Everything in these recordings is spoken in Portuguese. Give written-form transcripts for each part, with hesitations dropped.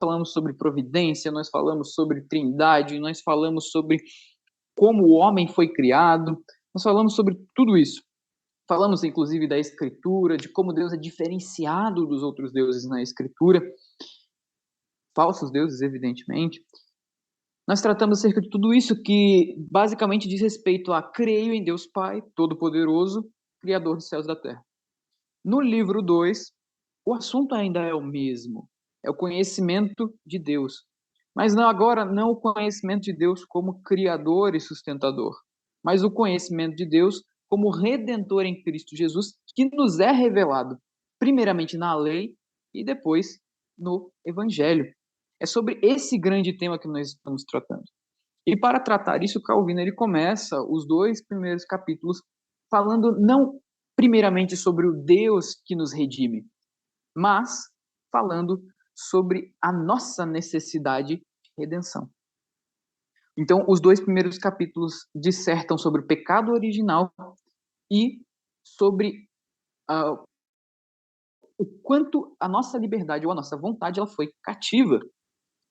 falamos sobre providência, nós falamos sobre trindade, nós falamos sobre como o homem foi criado, nós falamos sobre tudo isso. Falamos, inclusive, da Escritura, de como Deus é diferenciado dos outros deuses na Escritura, falsos deuses, evidentemente. Nós tratamos acerca de tudo isso que basicamente diz respeito a creio em Deus Pai, Todo-Poderoso, Criador dos céus e da terra. No livro 2, o assunto ainda é o mesmo, é o conhecimento de Deus. Mas não agora não o conhecimento de Deus como Criador e sustentador, mas o conhecimento de Deus como Redentor em Cristo Jesus, que nos é revelado, primeiramente na lei e depois no Evangelho. É sobre esse grande tema que nós estamos tratando. E para tratar isso, Calvino ele começa os 2 primeiros capítulos falando não primeiramente sobre o Deus que nos redime, mas falando sobre a nossa necessidade de redenção. Então, os 2 primeiros capítulos dissertam sobre o pecado original e sobre o quanto a nossa liberdade ou a nossa vontade ela foi cativa,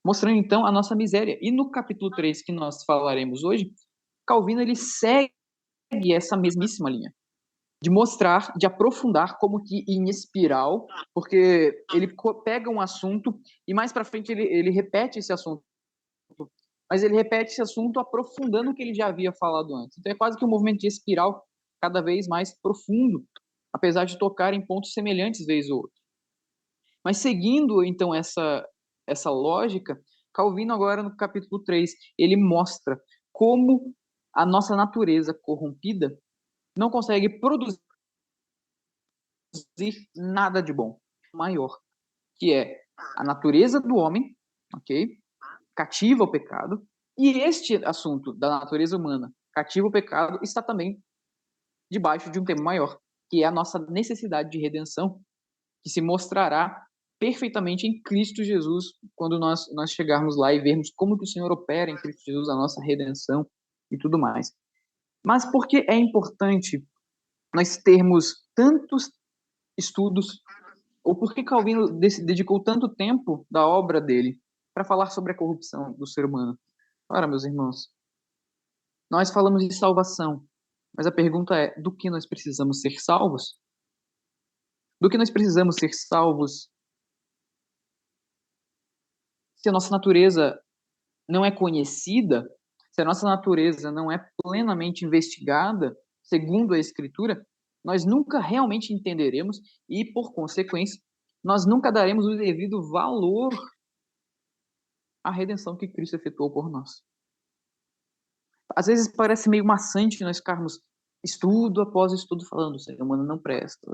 mostrando então a nossa miséria. E no capítulo 3 que nós falaremos hoje, Calvino ele segue essa mesmíssima linha de mostrar, de aprofundar como que em espiral, porque ele pega um assunto e mais para frente ele repete esse assunto, mas ele repete esse assunto aprofundando o que ele já havia falado antes. Então é quase que um movimento de espiral cada vez mais profundo, apesar de tocar em pontos semelhantes vez ou outra. Mas seguindo então essa lógica, Calvino agora no capítulo 3, ele mostra como a nossa natureza corrompida não consegue produzir nada de bom maior, que é a natureza do homem, ok? Cativa o pecado, e este assunto da natureza humana, cativa o pecado, está também debaixo de um tema maior, que é a nossa necessidade de redenção, que se mostrará perfeitamente em Cristo Jesus, quando nós chegarmos lá e vermos como que o Senhor opera em Cristo Jesus a nossa redenção e tudo mais. Mas por que é importante nós termos tantos estudos, ou por que Calvino dedicou tanto tempo da obra dele para falar sobre a corrupção do ser humano? Ora, meus irmãos, nós falamos de salvação, mas a pergunta é: do que nós precisamos ser salvos? Do que nós precisamos ser salvos se a nossa natureza não é conhecida, se a nossa natureza não é plenamente investigada, segundo a Escritura, nós nunca realmente entenderemos e, por consequência, nós nunca daremos o devido valor à redenção que Cristo efetuou por nós. Às vezes parece meio maçante nós ficarmos estudo após estudo falando: o ser humano não presta,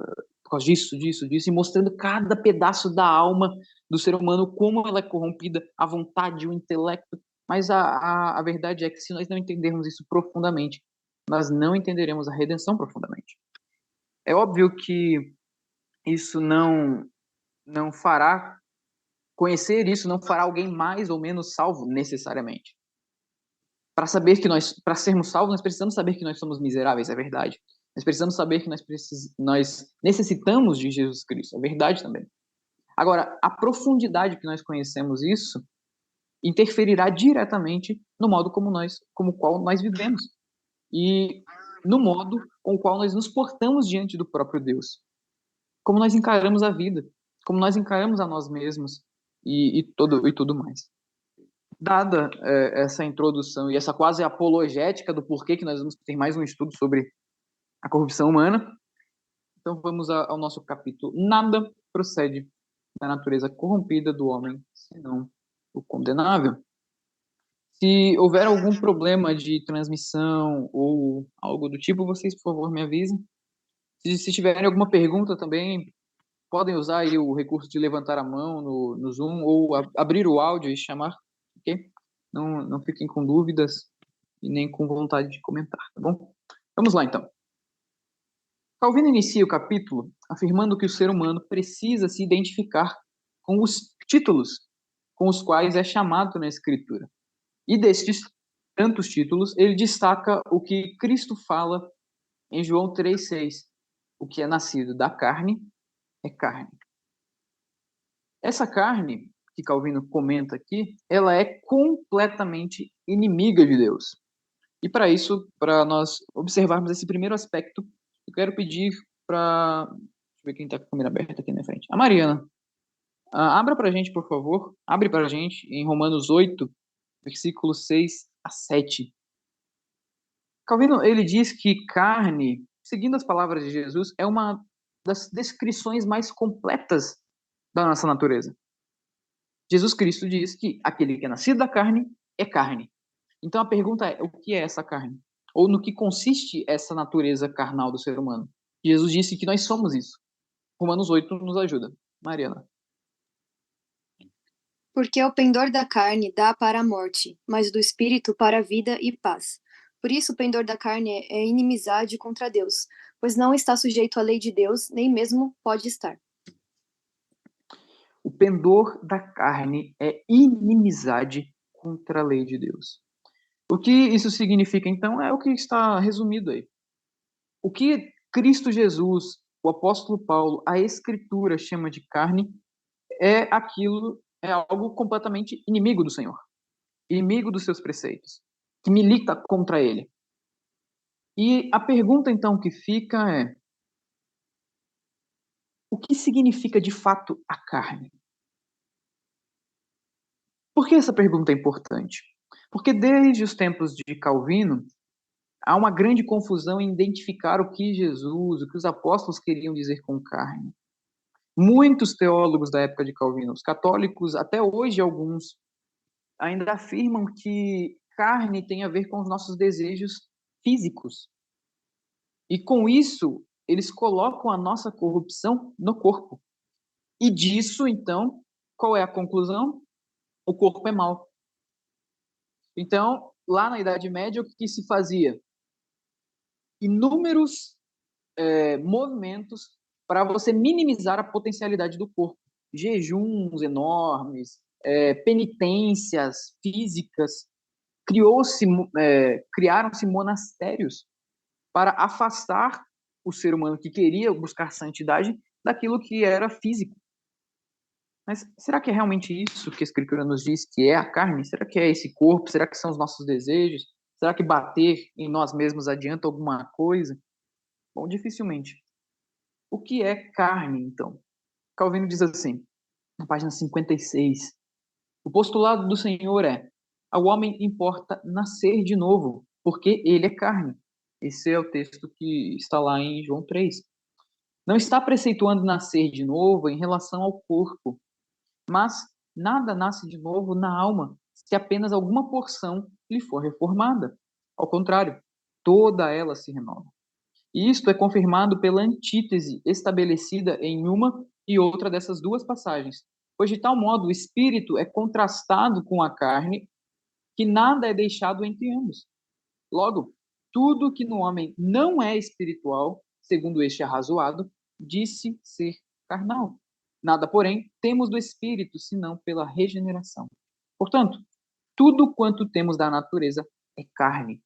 por causa disso, disso, disso, e mostrando cada pedaço da alma do ser humano, como ela é corrompida, a vontade, o intelecto. Mas a verdade é que se nós não entendermos isso profundamente, nós não entenderemos a redenção profundamente. É óbvio que isso não fará, conhecer isso não fará alguém mais ou menos salvo necessariamente. Para saber que para sermos salvos, nós precisamos saber que nós somos miseráveis, é verdade. Nós precisamos saber que nós necessitamos de Jesus Cristo, é verdade também. Agora, a profundidade que nós conhecemos isso interferirá diretamente no modo como qual nós vivemos e no modo com o qual nós nos portamos diante do próprio Deus, como nós encaramos a vida, como nós encaramos a nós mesmos e tudo mais. Dada essa introdução e essa quase apologética do porquê que nós vamos ter mais um estudo sobre a corrupção humana, então vamos ao nosso capítulo. Nada procede da natureza corrompida do homem, senão o condenável. Se houver algum problema de transmissão ou algo do tipo, vocês, por favor, me avisem. Se tiverem alguma pergunta também, podem usar aí o recurso de levantar a mão no Zoom ou abrir o áudio e chamar, ok? Não fiquem com dúvidas e nem com vontade de comentar, tá bom? Vamos lá, então. Calvino inicia o capítulo afirmando que o ser humano precisa se identificar com os títulos com os quais é chamado na Escritura. E destes tantos títulos, ele destaca o que Cristo fala em João 3,6. O que é nascido da carne é carne. Essa carne que Calvino comenta aqui, ela é completamente inimiga de Deus. E para isso, para nós observarmos esse primeiro aspecto, eu quero pedir para... Deixa eu ver quem está com a câmera aberta aqui na frente. A Mariana. Abra para a gente, por favor. Abre para a gente em Romanos 8, versículos 6 a 7. Calvino, ele diz que carne, seguindo as palavras de Jesus, é uma das descrições mais completas da nossa natureza. Jesus Cristo diz que aquele que é nascido da carne é carne. Então a pergunta é, o que é essa carne? Ou no que consiste essa natureza carnal do ser humano? Jesus disse que nós somos isso. Romanos 8 nos ajuda. Mariana. Porque o pendor da carne dá para a morte, mas do espírito para a vida e paz. Por isso o pendor da carne é inimizade contra Deus, pois não está sujeito à lei de Deus, nem mesmo pode estar. O pendor da carne é inimizade contra a lei de Deus. O que isso significa, então, é o que está resumido aí. O que Cristo Jesus, o apóstolo Paulo, a Escritura chama de carne, é algo completamente inimigo do Senhor, inimigo dos seus preceitos, que milita contra ele. E a pergunta, então, que fica é: o que significa de fato a carne? Por que essa pergunta é importante? Porque desde os tempos de Calvino, há uma grande confusão em identificar o que Jesus, o que os apóstolos queriam dizer com carne. Muitos teólogos da época de Calvino, os católicos, até hoje alguns, ainda afirmam que carne tem a ver com os nossos desejos físicos. E com isso, eles colocam a nossa corrupção no corpo. E disso, então, qual é a conclusão? O corpo é mau. Então, lá na Idade Média, o que se fazia? Inúmeros movimentos para você minimizar a potencialidade do corpo. Jejuns enormes, penitências físicas, criaram-se monastérios para afastar o ser humano que queria buscar santidade daquilo que era físico. Mas será que é realmente isso que a Escritura nos diz que é a carne? Será que é esse corpo? Será que são os nossos desejos? Será que bater em nós mesmos adianta alguma coisa? Bom, dificilmente. O que é carne, então? Calvino diz assim, na página 56, o postulado do Senhor é: ao homem importa nascer de novo, porque ele é carne. Esse é o texto que está lá em João 3. Não está preceituando nascer de novo em relação ao corpo, mas nada nasce de novo na alma, se apenas alguma porção lhe for reformada. Ao contrário, toda ela se renova. E isto é confirmado pela antítese estabelecida em uma e outra dessas duas passagens, pois de tal modo o espírito é contrastado com a carne, que nada é deixado entre ambos. Logo, tudo que no homem não é espiritual, segundo este arrazoado, disse ser carnal. Nada, porém, temos do espírito, senão pela regeneração. Portanto, tudo quanto temos da natureza é carne.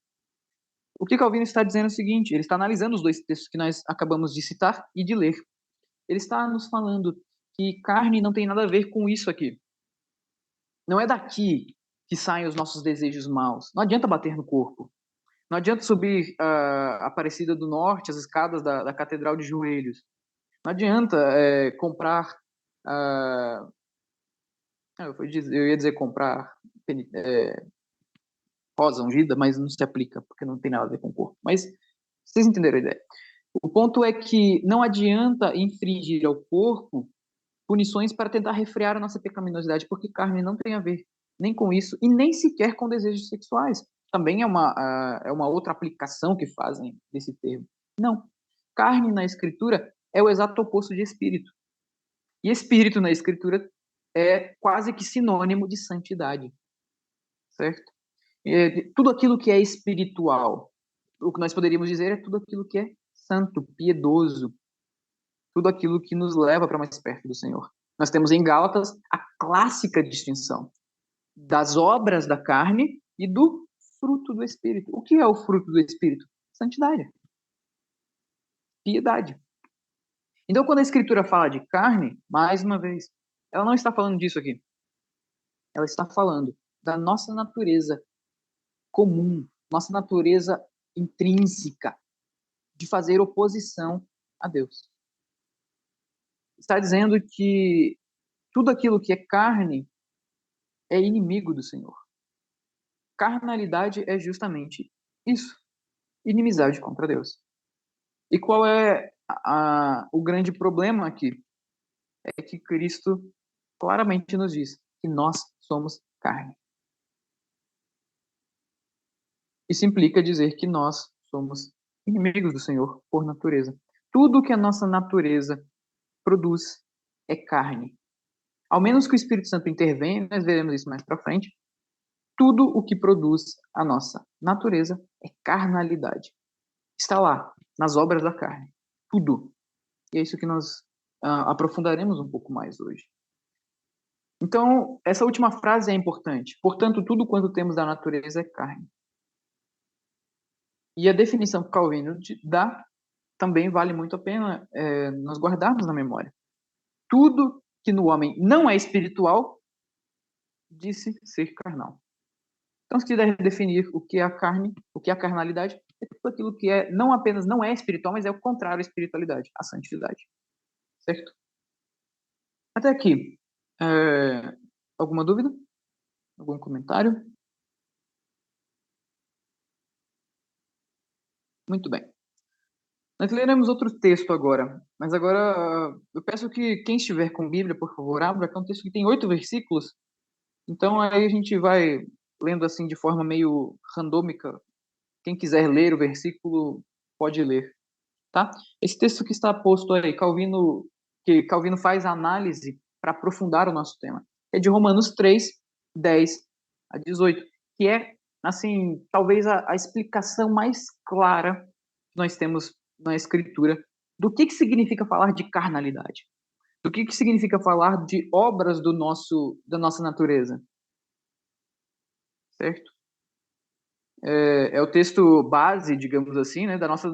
O que Calvino está dizendo é o seguinte: ele está analisando os dois textos que nós acabamos de citar e de ler. Ele está nos falando que carne não tem nada a ver com isso aqui. Não é daqui que saem os nossos desejos maus. Não adianta bater no corpo. Não adianta subir a Aparecida do Norte, as escadas da Catedral de Joelhos. Não adianta comprar. Eu ia dizer comprar rosa ungida, mas não se aplica, porque não tem nada a ver com o corpo. Mas vocês entenderam a ideia. O ponto é que não adianta infringir ao corpo punições para tentar refrear a nossa pecaminosidade, porque carne não tem a ver nem com isso e nem sequer com desejos sexuais. Também é uma outra aplicação que fazem desse termo. Não. Carne na Escritura é o exato oposto de espírito. E espírito na Escritura é quase que sinônimo de santidade. Certo? Tudo aquilo que é espiritual, o que nós poderíamos dizer é tudo aquilo que é santo, piedoso, tudo aquilo que nos leva para mais perto do Senhor. Nós temos em Gálatas a clássica distinção das obras da carne e do fruto do Espírito. O que é o fruto do Espírito? Santidade. Piedade. Então, quando a Escritura fala de carne, mais uma vez, ela não está falando disso aqui. ela está falando da nossa natureza comum, nossa natureza intrínseca de fazer oposição a Deus. Está dizendo que tudo aquilo que é carne é inimigo do Senhor. Carnalidade é justamente isso, inimizade contra Deus. E qual é o grande problema aqui? É que Cristo claramente nos diz que nós somos carne. Isso implica dizer que nós somos inimigos do Senhor por natureza. Tudo que a nossa natureza produz é carne. Ao menos que o Espírito Santo intervenha, nós veremos isso mais para frente, tudo o que produz a nossa natureza é carnalidade. Está lá, nas obras da carne. Tudo. E é isso que nós aprofundaremos um pouco mais hoje. Então, essa última frase é importante. Portanto, tudo quanto temos da natureza é carne. E a definição que Calvino dá também vale muito a pena nós guardarmos na memória. Tudo que no homem não é espiritual, disse ser carnal. Então, se quiser definir o que é a carne, o que é a carnalidade, é tudo aquilo que não apenas não é espiritual, mas é o contrário à espiritualidade, à santidade. Certo? Até aqui. Alguma dúvida? Algum comentário? Muito bem. Nós leremos outro texto agora, mas agora eu peço que quem estiver com Bíblia, por favor, abra, que é um texto que tem 8 versículos, então aí a gente vai lendo assim de forma meio randômica. Quem quiser ler o versículo, pode ler, tá? Esse texto que está posto aí, que Calvino faz a análise para aprofundar o nosso tema, é de Romanos 3, 10 a 18, que é, assim, talvez a explicação mais clara que nós temos na Escritura do que significa falar de carnalidade, do que significa falar de obras da nossa natureza, certo? É o texto base, digamos assim, né, da nossa,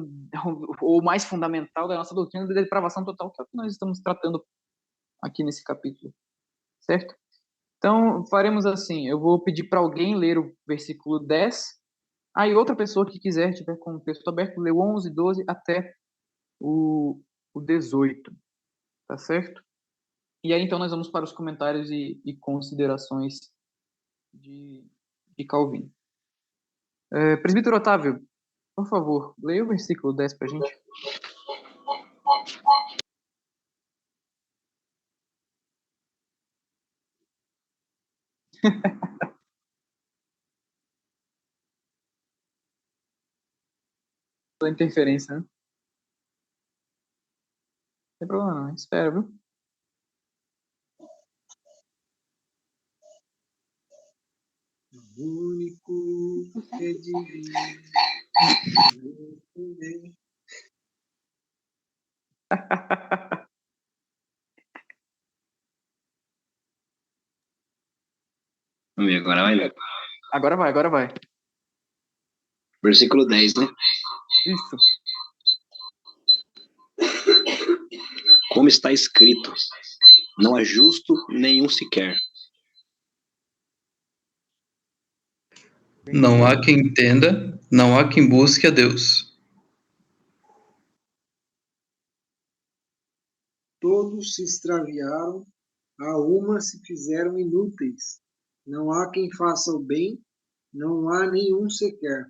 ou mais fundamental da nossa doutrina da depravação total, que é o que nós estamos tratando aqui nesse capítulo, certo? Então, faremos assim, eu vou pedir para alguém ler o versículo 10, aí outra pessoa que quiser, tiver com o texto aberto, lê o 11, 12 até o 18, tá certo? E aí, então, nós vamos para os comentários e considerações de Calvino. Presbítero Otávio, por favor, leia o versículo 10 para a gente. Da interferência, né? Não tem problema não, espera, viu? Único é divino. Vamos ver, agora vai ler. Agora vai. Versículo 10, né? Isso. Como está escrito, não há justo nenhum sequer. Não há quem entenda, não há quem busque a Deus. Todos se extraviaram, a uma se fizeram inúteis. Não há quem faça o bem, não há nenhum sequer.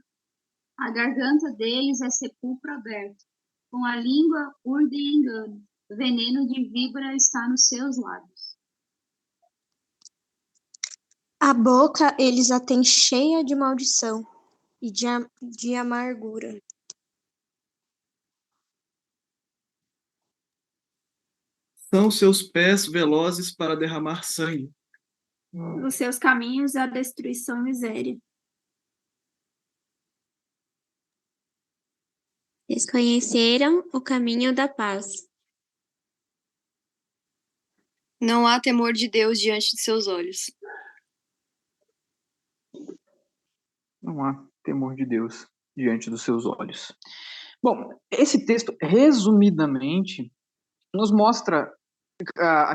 A garganta deles é sepulcro aberto. Com a língua urdem engano. Veneno de víbora está nos seus lábios. A boca eles a têm cheia de maldição e de amargura. São seus pés velozes para derramar sangue. Nos seus caminhos a destruição e miséria. Desconheceram o caminho da paz. Não há temor de Deus diante de seus olhos. Não há temor de Deus diante dos seus olhos. Bom, esse texto, resumidamente, nos mostra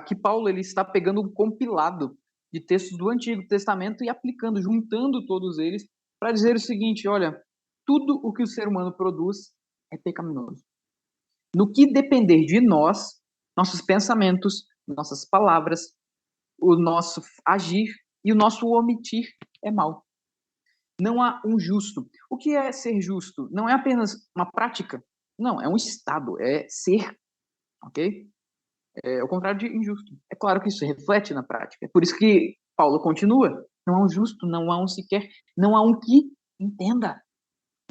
que Paulo ele está pegando um compilado de textos do Antigo Testamento e aplicando, juntando todos eles, para dizer o seguinte: olha, tudo o que o ser humano produz é pecaminoso. No que depender de nós, nossos pensamentos, nossas palavras, o nosso agir e o nosso omitir é mal. Não há um justo. O que é ser justo? Não é apenas uma prática. Não, é um estado, é ser, ok? É o contrário de injusto. É claro que isso reflete na prática. É por isso que Paulo continua. Não há um justo, não há um sequer, não há um que entenda.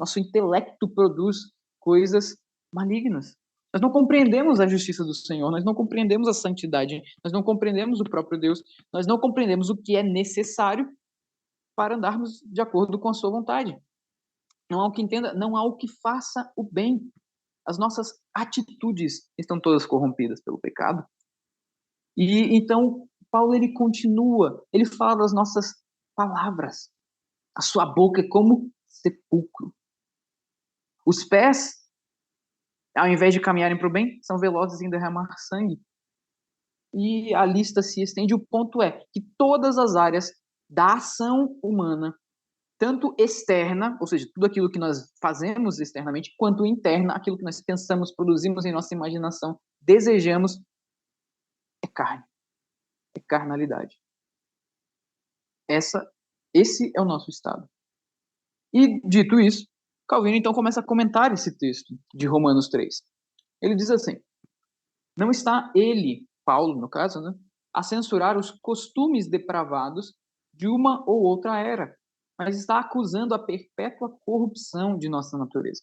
Nosso intelecto produz coisas malignas. Nós não compreendemos a justiça do Senhor, nós não compreendemos a santidade, nós não compreendemos o próprio Deus, nós não compreendemos o que é necessário para andarmos de acordo com a sua vontade. Não há o que entenda, não há o que faça o bem. As nossas atitudes estão todas corrompidas pelo pecado. E então Paulo ele continua, ele fala das nossas palavras. A sua boca é como sepulcro. Os pés, ao invés de caminharem para o bem, são velozes em derramar sangue. E a lista se estende. O ponto é que todas as áreas da ação humana, tanto externa, ou seja, tudo aquilo que nós fazemos externamente, quanto interna, aquilo que nós pensamos, produzimos em nossa imaginação, desejamos, é carne, é carnalidade. Esse é o nosso estado. E, dito isso, Calvino então começa a comentar esse texto de Romanos 3. Ele diz assim: não está ele, Paulo no caso, né, a censurar os costumes depravados de uma ou outra era, mas está acusando a perpétua corrupção de nossa natureza.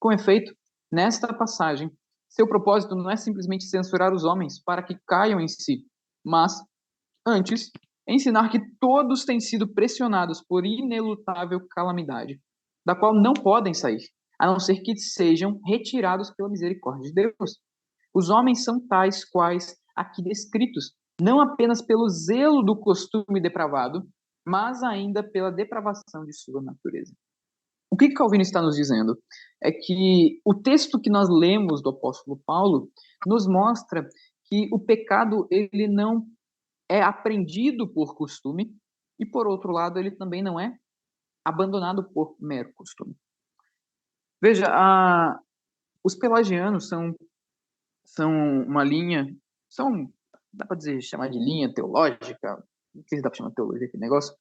Com efeito, nesta passagem, seu propósito não é simplesmente censurar os homens para que caiam em si, mas, antes, ensinar que todos têm sido pressionados por inelutável calamidade, da qual não podem sair, a não ser que sejam retirados pela misericórdia de Deus. Os homens são tais quais aqui descritos, não apenas pelo zelo do costume depravado, mas ainda pela depravação de sua natureza. O que Calvino está nos dizendo? É que o texto que nós lemos do apóstolo Paulo nos mostra que o pecado ele não é aprendido por costume e, por outro lado, ele também não é abandonado por mero costume. Veja, os pelagianos são uma linha, dá para dizer, chamar de linha teológica, não sei se dá para chamar de teologia aquele negócio,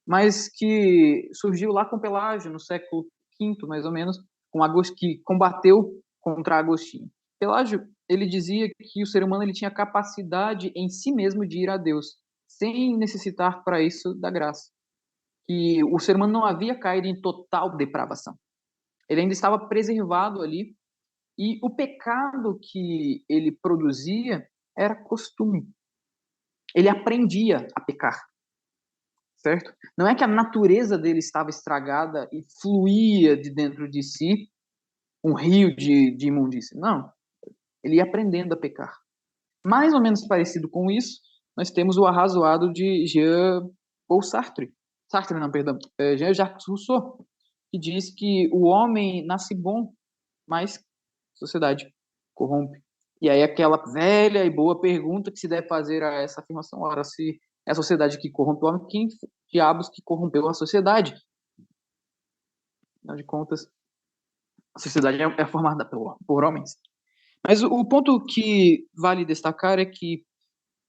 mas que surgiu lá com Pelágio, no século V, mais ou menos, que combateu contra Agostinho. Pelágio, ele dizia que o ser humano ele tinha capacidade em si mesmo de ir a Deus, sem necessitar para isso da graça. Que o ser humano não havia caído em total depravação. Ele ainda estava preservado ali, e o pecado que ele produzia era costume. Ele aprendia a pecar. Certo? Não é que a natureza dele estava estragada e fluía de dentro de si um rio de imundícia. Não. Ele ia aprendendo a pecar. Mais ou menos parecido com isso, nós temos o Arrazoado de Jean-Paul Sartre. Sartre, não, perdão. Jean-Jacques Rousseau, que diz que o homem nasce bom, mas a sociedade corrompe. E aí aquela velha e boa pergunta que se deve fazer a essa afirmação: ora, se é a sociedade que corrompe o homem, quem diabos que corrompeu a sociedade? Afinal de contas, a sociedade é formada por homens. Mas o ponto que vale destacar é que,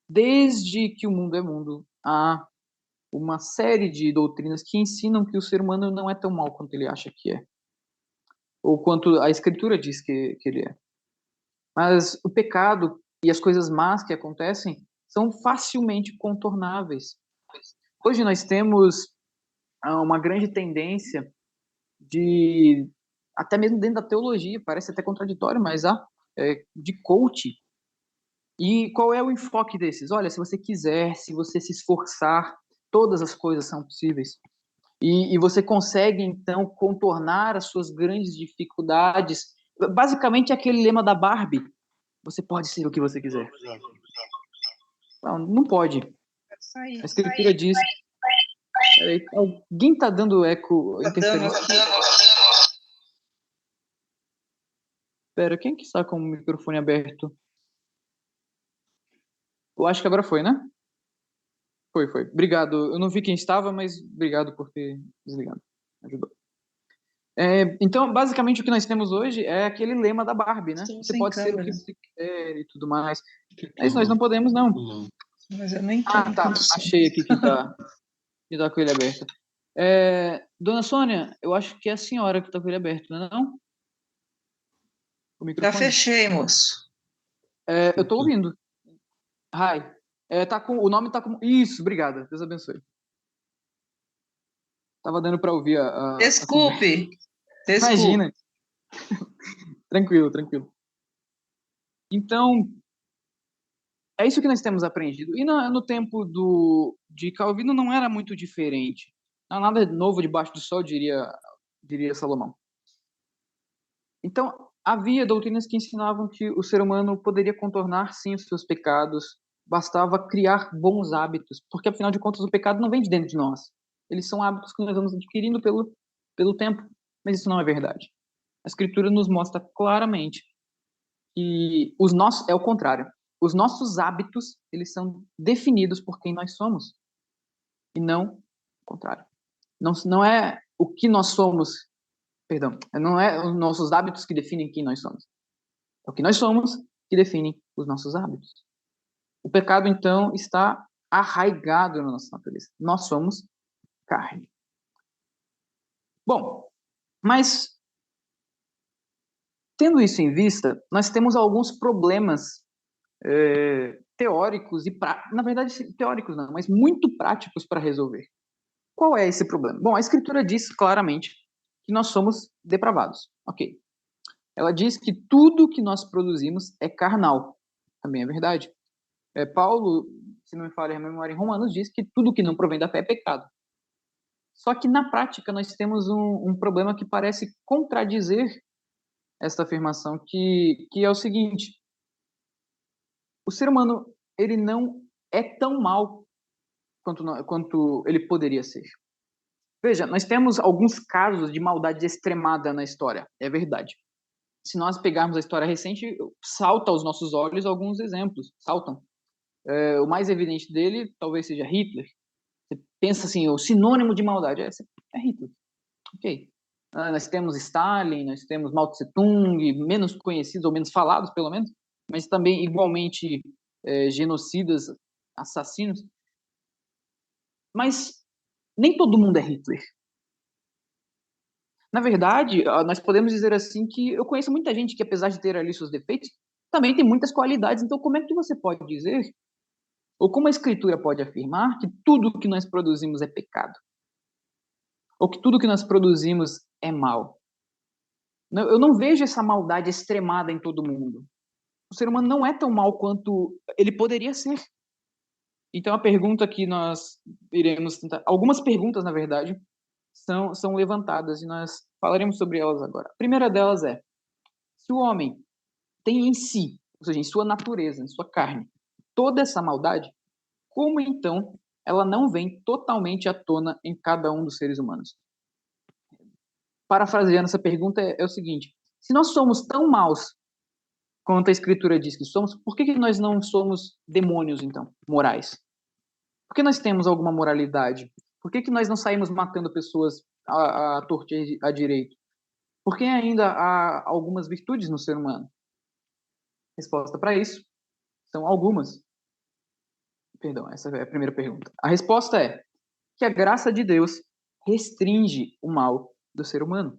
desde que o mundo é mundo, há uma série de doutrinas que ensinam que o ser humano não é tão mau quanto ele acha que é, ou quanto a Escritura diz que ele é. Mas o pecado e as coisas más que acontecem são facilmente contornáveis. Hoje nós temos uma grande tendência de, até mesmo dentro da teologia, parece até contraditório, mas de coach. E qual é o enfoque desses? Olha, se você quiser, se você se esforçar, todas as coisas são possíveis. E você consegue, então, contornar as suas grandes dificuldades. Basicamente, aquele lema da Barbie: você pode ser o que você quiser. Não pode. A Escritura diz... Alguém está dando eco, interferência? Espera, quem que está com o microfone aberto? Eu acho que agora foi, né? Foi. Obrigado. Eu não vi quem estava, mas obrigado por ter desligado. Ajudou. Então, basicamente, o que nós temos hoje é aquele lema da Barbie, né? Estou Você sem pode ser o que câmera. você quer e tudo mais. Mas nós não podemos, não. Mas eu nem Ah, tenho tá. condição. Achei aqui quem tá com ele aberto. Dona Sônia, eu acho que é a senhora que tá com ele aberto, não é não? O Já microfone? fechei, moço. Eu tô ouvindo. Hi. O nome tá com... Isso, obrigada. Deus abençoe. Tava dando para ouvir a conversa. Desculpe. Imagina. Tranquilo. Então, é isso que nós temos aprendido. E no tempo de Calvino não era muito diferente. Não há nada novo debaixo do sol, diria Salomão. Então, havia doutrinas que ensinavam que o ser humano poderia contornar, sim, os seus pecados, bastava criar bons hábitos, porque, afinal de contas, o pecado não vem de dentro de nós. Eles são hábitos que nós vamos adquirindo pelo tempo, mas isso não é verdade. A Escritura nos mostra claramente que é o contrário. Os nossos hábitos, eles são definidos por quem nós somos, e não o contrário. Não é o que nós somos, perdão, não é os nossos hábitos que definem quem nós somos. É o que nós somos que define os nossos hábitos. O pecado, então, está arraigado na nossa natureza. Nós somos carne. Bom, mas tendo isso em vista, nós temos alguns problemas teóricos na verdade, teóricos não, mas muito práticos para resolver. Qual é esse problema? Bom, a Escritura diz claramente que nós somos depravados. Ok. Ela diz que tudo que nós produzimos é carnal. Também é verdade. Paulo, se não me falha a memória, em Romanos, diz que tudo que não provém da fé é pecado. Só que, na prática, nós temos um problema que parece contradizer esta afirmação, que é o seguinte: o ser humano, ele não é tão mal quanto ele poderia ser. Veja, nós temos alguns casos de maldade extremada na história, é verdade. Se nós pegarmos a história recente, salta aos nossos olhos alguns exemplos, saltam. O mais evidente dele talvez seja Hitler. Você pensa assim, o sinônimo de maldade é Hitler. Ok. Nós temos Stalin, nós temos Mao Tse Tung, menos conhecidos ou menos falados, pelo menos, mas também igualmente genocidas, assassinos. Mas nem todo mundo é Hitler. Na verdade, nós podemos dizer assim que eu conheço muita gente que, apesar de ter ali seus defeitos, também tem muitas qualidades. Então, como é que você pode dizer, ou como a Escritura pode afirmar, que tudo que nós produzimos é pecado? Ou que tudo que nós produzimos é mal? Eu não vejo essa maldade extremada em todo mundo. O ser humano não é tão mal quanto ele poderia ser. Então, a pergunta que nós iremos tentar... Algumas perguntas, na verdade, são levantadas e nós falaremos sobre elas agora. A primeira delas é: se o homem tem em si, ou seja, em sua natureza, em sua carne, toda essa maldade, como então ela não vem totalmente à tona em cada um dos seres humanos? Parafraseando essa pergunta é o seguinte: se nós somos tão maus quanto a Escritura diz que somos, por que nós não somos demônios, então, morais? Por que nós temos alguma moralidade? Por que nós não saímos matando pessoas à torta e à direito? Por que ainda há algumas virtudes no ser humano? Resposta para isso são algumas. Perdão, essa é a primeira pergunta. A resposta é que a graça de Deus restringe o mal do ser humano.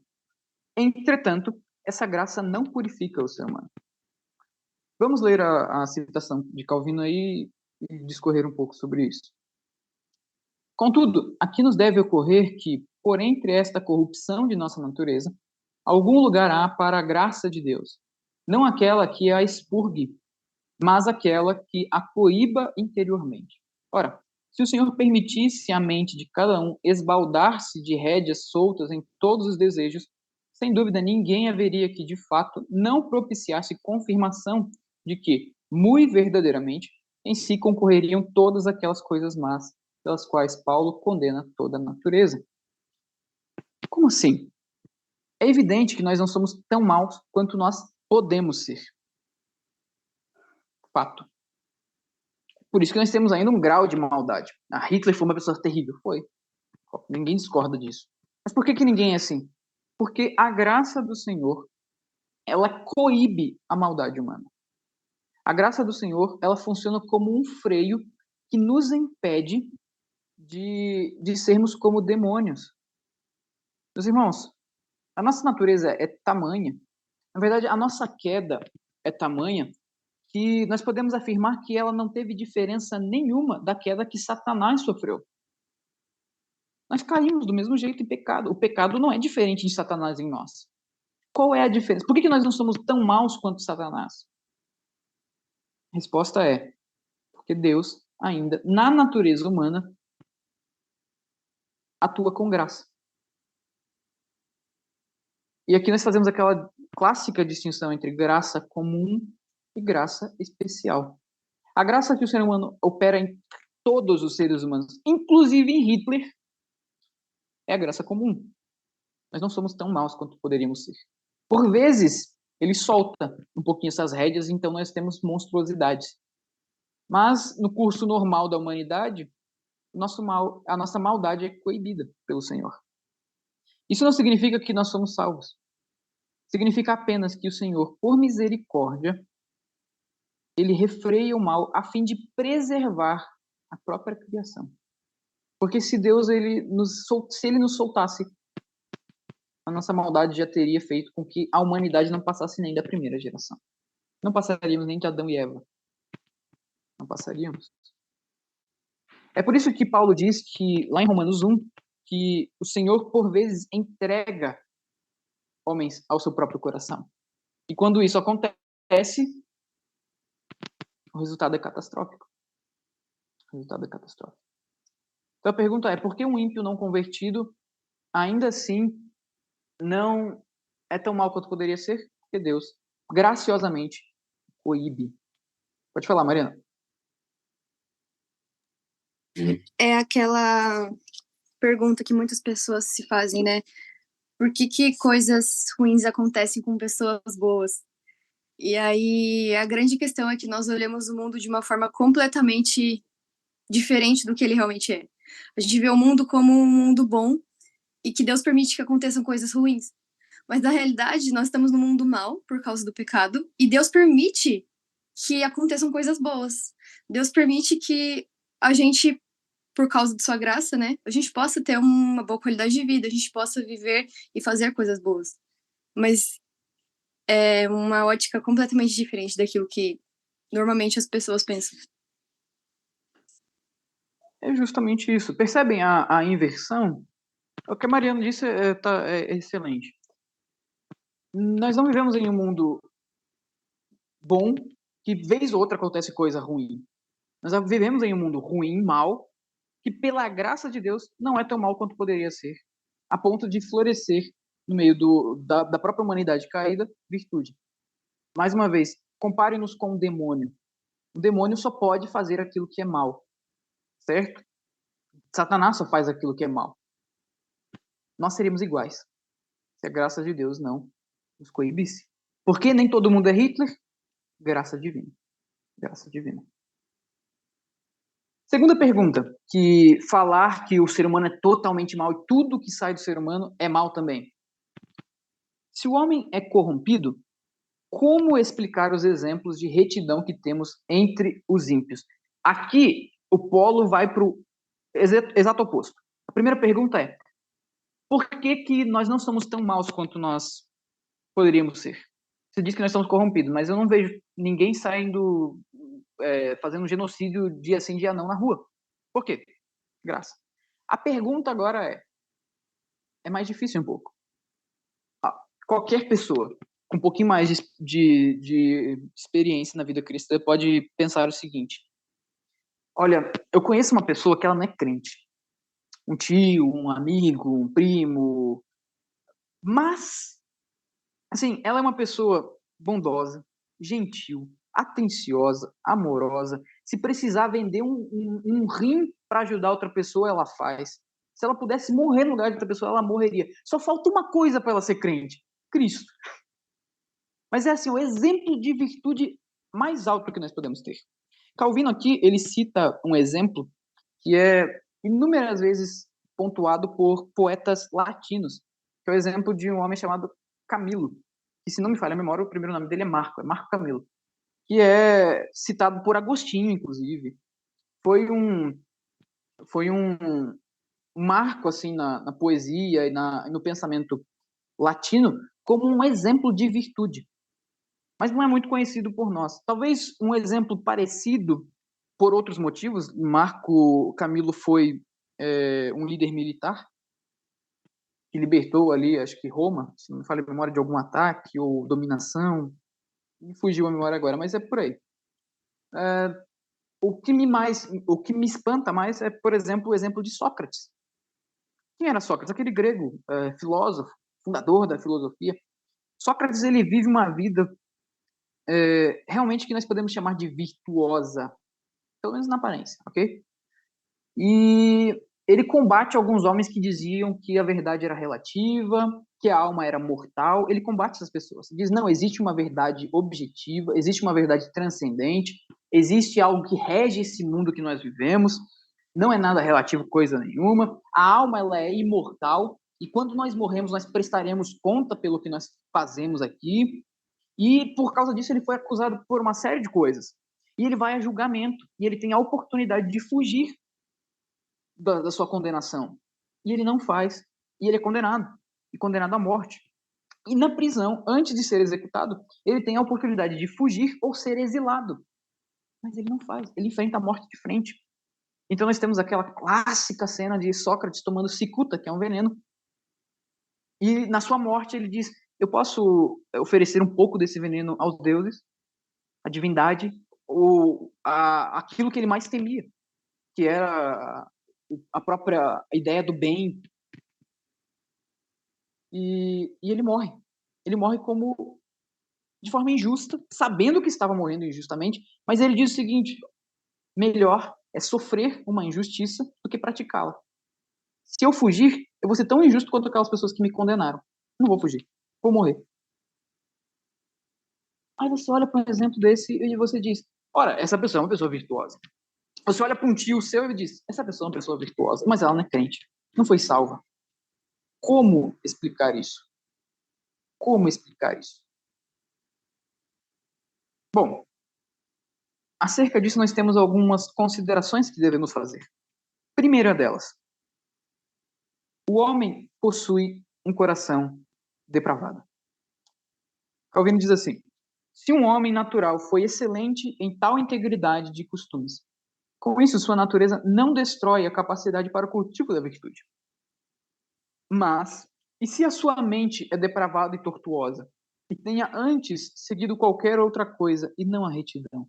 Entretanto, essa graça não purifica o ser humano. Vamos ler a citação de Calvino aí e discorrer um pouco sobre isso. Contudo, aqui nos deve ocorrer que, por entre esta corrupção de nossa natureza, algum lugar há para a graça de Deus, não aquela que a expurgue, mas aquela que a coíba interiormente. Ora, se o Senhor permitisse à mente de cada um esbaldar-se de rédeas soltas em todos os desejos, sem dúvida ninguém haveria que, de fato, não propiciasse confirmação de que, muito verdadeiramente, em si concorreriam todas aquelas coisas más pelas quais Paulo condena toda a natureza. Como assim? É evidente que nós não somos tão maus quanto nós podemos ser. Fato. Por isso que nós temos ainda um grau de maldade. A Hitler foi uma pessoa terrível, foi. Ninguém discorda disso. Mas por que ninguém é assim? Porque a graça do Senhor, ela coíbe a maldade humana. A graça do Senhor, ela funciona como um freio que nos impede de sermos como demônios. Meus irmãos, a nossa natureza é tamanha, na verdade, a nossa queda é tamanha que nós podemos afirmar que ela não teve diferença nenhuma da queda que Satanás sofreu. Nós caímos do mesmo jeito em pecado. O pecado não é diferente de Satanás em nós. Qual é a diferença? Por que nós não somos tão maus quanto Satanás? A resposta é porque Deus ainda, na natureza humana, atua com graça. E aqui nós fazemos aquela clássica distinção entre graça comum e graça especial. A graça que o ser humano opera em todos os seres humanos, inclusive em Hitler, é a graça comum. Nós não somos tão maus quanto poderíamos ser. Por vezes, ele solta um pouquinho essas rédeas, então nós temos monstruosidades. Mas, no curso normal da humanidade, a nossa maldade é coibida pelo Senhor. Isso não significa que nós somos salvos. Significa apenas que o Senhor, por misericórdia, ele refreia o mal a fim de preservar a própria criação. Porque se Deus se ele nos soltasse, a nossa maldade já teria feito com que a humanidade não passasse nem da primeira geração. Não passaríamos nem de Adão e Eva. Não passaríamos. É por isso que Paulo diz que, lá em Romanos 1, que o Senhor, por vezes, entrega homens ao seu próprio coração. E quando isso acontece, o resultado é catastrófico. O resultado é catastrófico. Então a pergunta é, por que um ímpio não convertido ainda assim não é tão mal quanto poderia ser? Porque Deus, graciosamente, coíbe. Pode falar, Mariana. É aquela pergunta que muitas pessoas se fazem, né? Por que coisas ruins acontecem com pessoas boas? E aí, a grande questão é que nós olhamos o mundo de uma forma completamente diferente do que ele realmente é. A gente vê o mundo como um mundo bom e que Deus permite que aconteçam coisas ruins. Mas, na realidade, nós estamos no mundo mal por causa do pecado e Deus permite que aconteçam coisas boas. Deus permite que a gente, por causa de sua graça, né, a gente possa ter uma boa qualidade de vida, a gente possa viver e fazer coisas boas. Mas é uma ótica completamente diferente daquilo que normalmente as pessoas pensam. É justamente isso. Percebem a inversão? O que a Mariana disse é excelente. Nós não vivemos em um mundo bom que, vez ou outra, acontece coisa ruim. Nós vivemos em um mundo ruim, mal, que, pela graça de Deus, não é tão mal quanto poderia ser, a ponto de florescer, no meio da própria humanidade caída, virtude. Mais uma vez, compare-nos com o demônio. O demônio só pode fazer aquilo que é mal, certo? Satanás só faz aquilo que é mal. Nós seríamos iguais, se a graça de Deus não nos coibisse. Porque nem todo mundo é Hitler? Graça divina. Graça divina. Segunda pergunta, que falar que o ser humano é totalmente mal e tudo que sai do ser humano é mal também. Se o homem é corrompido, como explicar os exemplos de retidão que temos entre os ímpios? Aqui, o polo vai para o exato oposto. A primeira pergunta é, por que nós não somos tão maus quanto nós poderíamos ser? Você diz que nós somos corrompidos, mas eu não vejo ninguém saindo, fazendo um genocídio dia sim, dia não na rua. Por quê? Graça. A pergunta agora é mais difícil um pouco. Qualquer pessoa com um pouquinho mais de experiência na vida cristã pode pensar o seguinte: olha, eu conheço uma pessoa que ela não é crente. Um tio, um amigo, um primo. Mas, assim, ela é uma pessoa bondosa, gentil, atenciosa, amorosa. Se precisar vender um rim para ajudar outra pessoa, ela faz. Se ela pudesse morrer no lugar de outra pessoa, ela morreria. Só falta uma coisa para ela ser crente: Cristo. Mas é assim, o exemplo de virtude mais alto que nós podemos ter. Calvino aqui, ele cita um exemplo que é inúmeras vezes pontuado por poetas latinos, que é o exemplo de um homem chamado Camilo, que, se não me falha a memória, o primeiro nome dele é Marco Camilo, que é citado por Agostinho, inclusive. Foi um marco assim na poesia e no pensamento latino como um exemplo de virtude, mas não é muito conhecido por nós. Talvez um exemplo parecido por outros motivos. Marco Camilo foi um líder militar que libertou ali, acho que Roma, se não me falha a memória, de algum ataque ou dominação. Me fugiu a memória agora, mas é por aí. O que me espanta mais é, por exemplo, o exemplo de Sócrates. Quem era Sócrates? Aquele grego, filósofo, fundador da filosofia. Sócrates, ele vive uma vida realmente que nós podemos chamar de virtuosa, pelo menos na aparência, ok? E ele combate alguns homens que diziam que a verdade era relativa, que a alma era mortal. Ele combate essas pessoas. Diz, não, existe uma verdade objetiva, existe uma verdade transcendente, existe algo que rege esse mundo que nós vivemos, não é nada relativo coisa nenhuma, a alma ela é imortal, e quando nós morremos, nós prestaremos conta pelo que nós fazemos aqui, e por causa disso ele foi acusado por uma série de coisas. E ele vai a julgamento, e ele tem a oportunidade de fugir da sua condenação. E ele não faz. E ele é condenado. E condenado à morte. E na prisão, antes de ser executado, ele tem a oportunidade de fugir ou ser exilado. Mas ele não faz. Ele enfrenta a morte de frente. Então nós temos aquela clássica cena de Sócrates tomando cicuta, que é um veneno. E na sua morte ele diz, eu posso oferecer um pouco desse veneno aos deuses, à divindade, ou aquilo que ele mais temia, que era a própria ideia do bem. E ele morre. Ele morre como de forma injusta, sabendo que estava morrendo injustamente, mas ele diz o seguinte, melhor é sofrer uma injustiça do que praticá-la. Se eu fugir, eu vou ser tão injusto quanto aquelas pessoas que me condenaram. Não vou fugir, vou morrer. Aí você olha para um exemplo desse e você diz, ora, essa pessoa é uma pessoa virtuosa. Você olha para um tio seu e diz, essa pessoa é uma pessoa virtuosa, mas ela não é crente, não foi salva. Como explicar isso? Como explicar isso? Bom, acerca disso nós temos algumas considerações que devemos fazer. Primeira delas, o homem possui um coração depravado. Calvino diz assim, se um homem natural foi excelente em tal integridade de costumes, com isso sua natureza não destrói a capacidade para o cultivo da virtude. Mas, e se a sua mente é depravada e tortuosa, e tenha antes seguido qualquer outra coisa e não a retidão?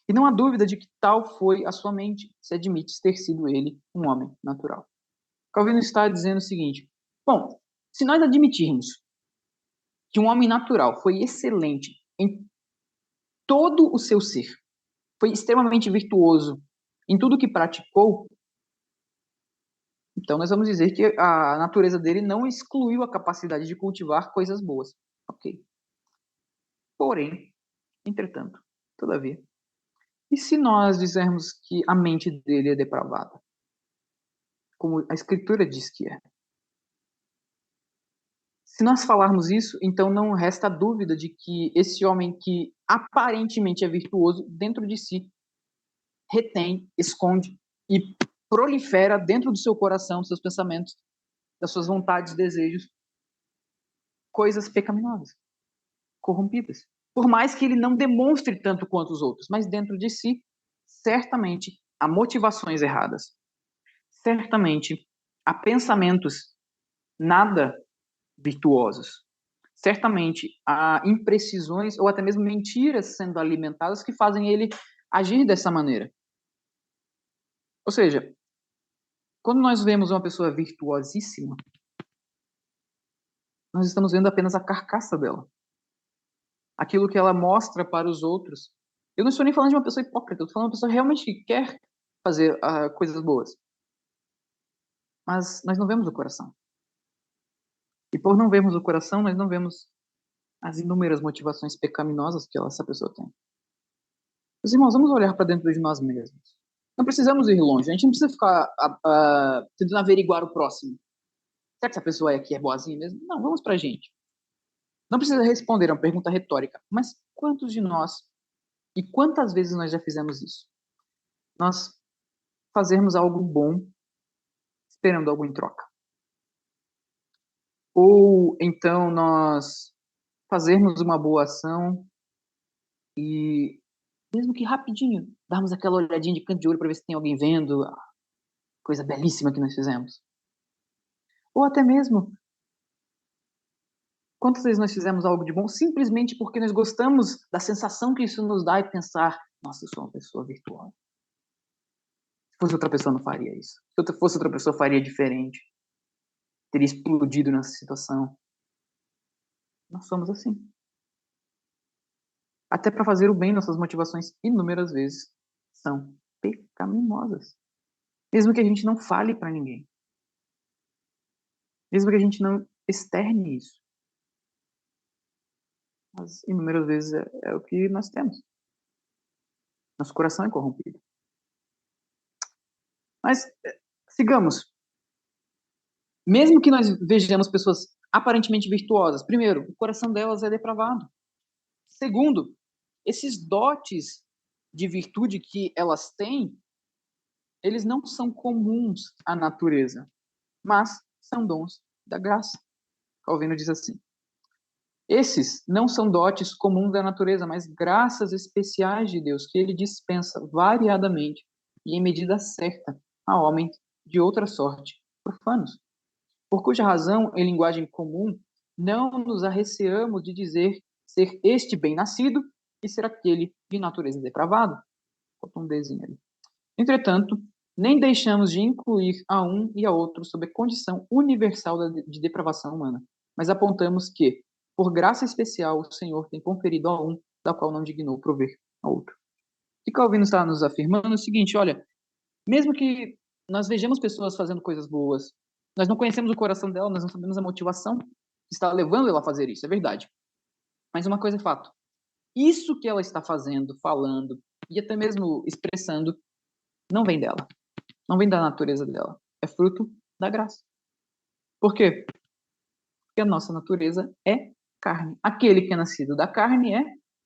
E não há dúvida de que tal foi a sua mente, se admite ter sido ele um homem natural. Calvino está dizendo o seguinte, bom, se nós admitirmos que um homem natural foi excelente em todo o seu ser, foi extremamente virtuoso em tudo que praticou, então nós vamos dizer que a natureza dele não excluiu a capacidade de cultivar coisas boas. Ok. Porém, entretanto, todavia, e se nós dissermos que a mente dele é depravada? Como a Escritura diz que é. Se nós falarmos isso, então não resta dúvida de que esse homem que aparentemente é virtuoso, dentro de si, retém, esconde e prolifera dentro do seu coração, dos seus pensamentos, das suas vontades e desejos, coisas pecaminosas, corrompidas. Por mais que ele não demonstre tanto quanto os outros, mas dentro de si, certamente há motivações erradas. Certamente há pensamentos nada virtuosos. Certamente há imprecisões ou até mesmo mentiras sendo alimentadas que fazem ele agir dessa maneira. Ou seja, quando nós vemos uma pessoa virtuosíssima, nós estamos vendo apenas a carcaça dela. Aquilo que ela mostra para os outros. Eu não estou nem falando de uma pessoa hipócrita, eu estou falando de uma pessoa realmente que quer fazer coisas boas. Mas nós não vemos o coração. E por não vermos o coração, nós não vemos as inúmeras motivações pecaminosas que essa pessoa tem. Meus irmãos, vamos olhar para dentro de nós mesmos. Não precisamos ir longe. A gente não precisa ficar tentando averiguar o próximo. Será que essa pessoa aqui é boazinha mesmo? Não, vamos para a gente. Não precisa responder a uma pergunta retórica. Mas quantos de nós, e quantas vezes nós já fizemos isso? Nós fazermos algo bom esperando algo em troca. Ou então nós fazermos uma boa ação e, mesmo que rapidinho, darmos aquela olhadinha de canto de olho para ver se tem alguém vendo a coisa belíssima que nós fizemos. Ou até mesmo, quantas vezes nós fizemos algo de bom simplesmente porque nós gostamos da sensação que isso nos dá e pensar, nossa, eu sou uma pessoa virtuosa. Se fosse outra pessoa, não faria isso. Se fosse outra pessoa, faria diferente. Teria explodido nessa situação. Nós somos assim. Até para fazer o bem, nossas motivações, inúmeras vezes, são pecaminosas. Mesmo que a gente não fale para ninguém. Mesmo que a gente não externe isso. Mas, inúmeras vezes, é o que nós temos. Nosso coração é corrompido. Mas, sigamos. Mesmo que nós vejamos pessoas aparentemente virtuosas, primeiro, o coração delas é depravado. Segundo, esses dotes de virtude que elas têm, eles não são comuns à natureza, mas são dons da graça. Calvino diz assim: esses não são dotes comuns da natureza, mas graças especiais de Deus, que ele dispensa variadamente e em medida certa a homens de outra sorte, profanos. Por cuja razão, em linguagem comum, não nos arreceamos de dizer ser este bem-nascido e ser aquele de natureza depravada. Falta um desenho ali. Entretanto, nem deixamos de incluir a um e a outro sob a condição universal de depravação humana, mas apontamos que, por graça especial, o Senhor tem conferido a um, da qual não dignou prover a outro. E Calvino está nos afirmando o seguinte: olha, mesmo que nós vejamos pessoas fazendo coisas boas, nós não conhecemos o coração dela, nós não sabemos a motivação que está levando ela a fazer isso, é verdade. Mas uma coisa é fato: isso que ela está fazendo, falando e até mesmo expressando não vem dela, não vem da natureza dela, é fruto da graça. Por quê? Porque a nossa natureza é carne. Aquele que é nascido da carne é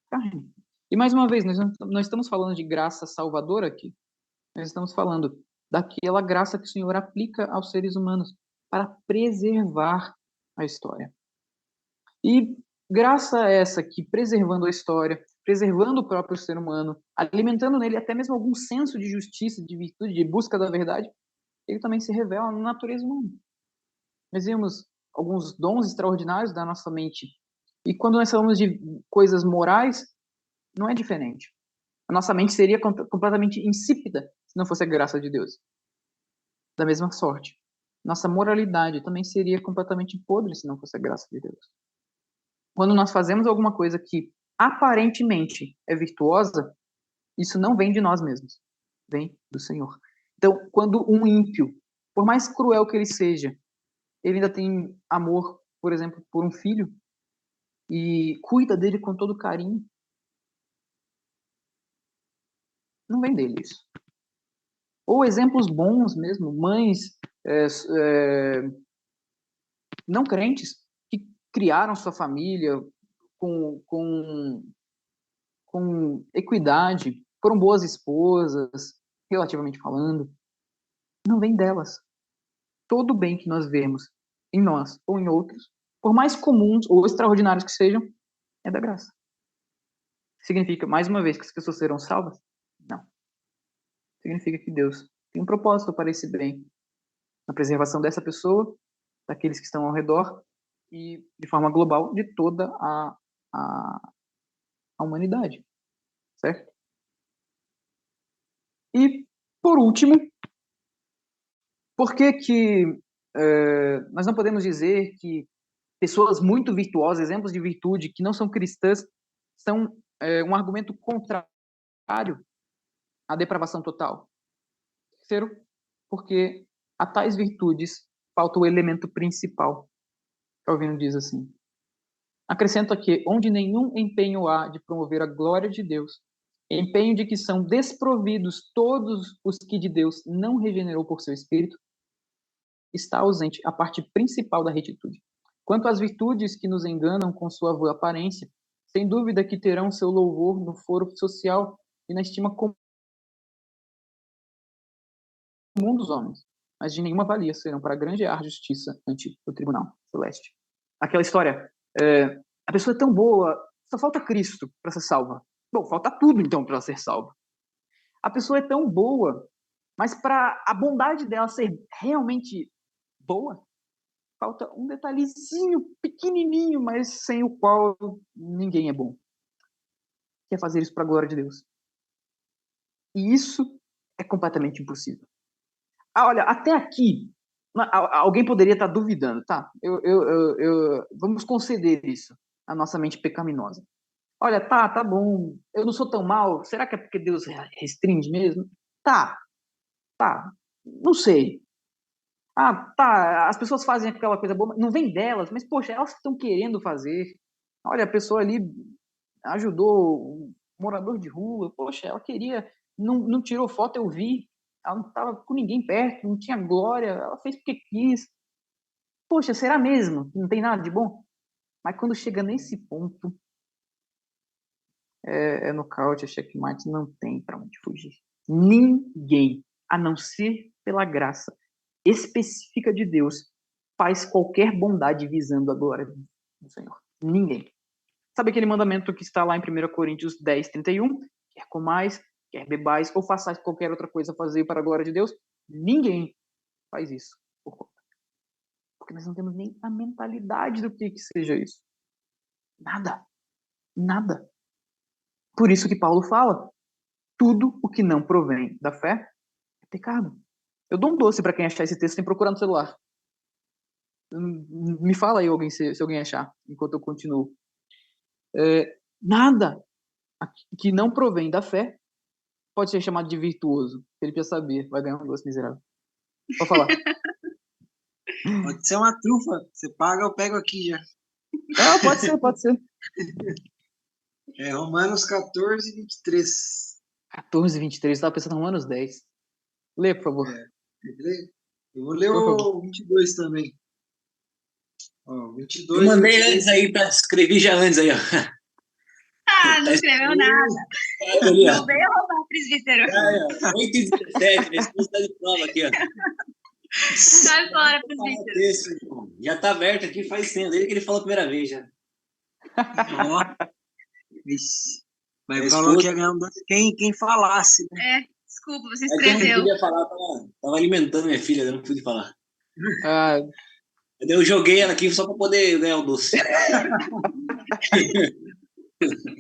carne. E mais uma vez, nós não estamos falando de graça salvadora aqui, nós estamos falando daquela graça que o Senhor aplica aos seres humanos para preservar a história. E graça essa que, preservando a história, preservando o próprio ser humano, alimentando nele até mesmo algum senso de justiça, de virtude, de busca da verdade, ele também se revela na natureza humana. Nós vimos alguns dons extraordinários da nossa mente. E quando nós falamos de coisas morais, não é diferente. A nossa mente seria completamente insípida se não fosse a graça de Deus. Da mesma sorte, nossa moralidade também seria completamente podre se não fosse a graça de Deus. Quando nós fazemos alguma coisa que aparentemente é virtuosa, isso não vem de nós mesmos, vem do Senhor. Então, quando um ímpio, por mais cruel que ele seja, ele ainda tem amor, por exemplo, por um filho e cuida dele com todo carinho, não vem dele isso. Ou exemplos bons mesmo, mães não crentes que criaram sua família com equidade, foram boas esposas, relativamente falando, não vem delas. Todo bem que nós vemos em nós ou em outros, por mais comuns ou extraordinários que sejam, é da graça. Significa, mais uma vez, que as pessoas serão salvas? Não. Significa que Deus tem um propósito para esse bem, na preservação dessa pessoa, daqueles que estão ao redor e, de forma global, de toda a humanidade. Certo? E, por último, por que nós não podemos dizer que pessoas muito virtuosas, exemplos de virtude que não são cristãs, são um argumento contrário à depravação total? Terceiro, porque a tais virtudes falta o elemento principal. Calvino diz assim: acrescenta que, onde nenhum empenho há de promover a glória de Deus, empenho de que são desprovidos todos os que de Deus não regenerou por seu Espírito, está ausente a parte principal da retitude. Quanto às virtudes que nos enganam com sua boa aparência, sem dúvida que terão seu louvor no foro social e na estima comum dos homens, mas de nenhuma valia serão para granjear justiça ante o tribunal celeste. Aquela história, a pessoa é tão boa, só falta Cristo para ser salva. Bom, falta tudo então para ela ser salva. A pessoa é tão boa, mas para a bondade dela ser realmente boa, falta um detalhezinho pequenininho, mas sem o qual ninguém é bom. Que é fazer isso para a glória de Deus. E isso é completamente impossível. Olha, até aqui, alguém poderia estar duvidando, tá? Vamos conceder isso à nossa mente pecaminosa. Olha, tá bom, eu não sou tão mal, será que é porque Deus restringe mesmo? Tá, não sei. As pessoas fazem aquela coisa boa, não vem delas, mas, poxa, elas estão querendo fazer. Olha, a pessoa ali ajudou um morador de rua, poxa, ela queria, não tirou foto, eu vi, ela não estava com ninguém perto, não tinha glória, ela fez porque quis. Poxa, será mesmo que não tem nada de bom? Mas quando chega nesse ponto, é nocaute, é checkmate, não tem para onde fugir. Ninguém, a não ser pela graça específica de Deus, faz qualquer bondade visando a glória do Senhor. Ninguém. Sabe aquele mandamento que está lá em 1 Coríntios 10, 31? Quer comais, quer bebais, ou façais qualquer outra coisa a fazer para a glória de Deus? Ninguém faz isso por conta. Porque nós não temos nem a mentalidade do que seja isso. Nada. Por isso que Paulo fala, tudo o que não provém da fé é pecado. Eu dou um doce para quem achar esse texto sem procurar no celular. Me fala aí alguém se alguém achar, enquanto eu continuo. Nada que não provém da fé pode ser chamado de virtuoso. Ele já sabia, vai ganhar um doce miserável. Pode falar. Pode ser uma trufa. Você paga, eu pego aqui já. Pode ser. Romanos 14, 23. 14, 23, estava pensando em Romanos 10. Lê, por favor. Eu vou ler o 22 também. 22. Eu mandei antes aí, escrevi já antes aí, ó. Não escreveu nada. Não veio roubar, presbítero. 8h17, minha esposa está de prova aqui, ó. Sai fora, presbítero. Já está aberto aqui faz tempo, desde que ele falou a primeira vez já. Mas falou que ia ganhar um doce quem falasse, né? Desculpa, você escreveu. Eu não podia falar, tava alimentando minha filha, eu não pude falar. Eu joguei ela aqui só para poder ganhar o doce.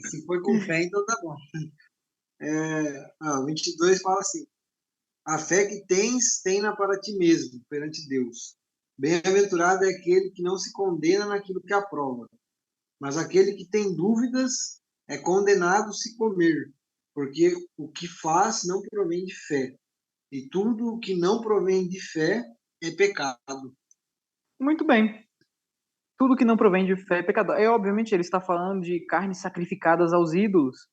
Se foi com fé, então tá bom. 22 fala assim: a fé que tens, tem-na para ti mesmo, perante Deus. Bem-aventurado é aquele que não se condena naquilo que aprova, mas aquele que tem dúvidas é condenado se comer, porque o que faz não provém de fé, e tudo o que não provém de fé é pecado. Muito bem. Tudo que não provém de fé é pecado. Obviamente, ele está falando de carnes sacrificadas aos ídolos.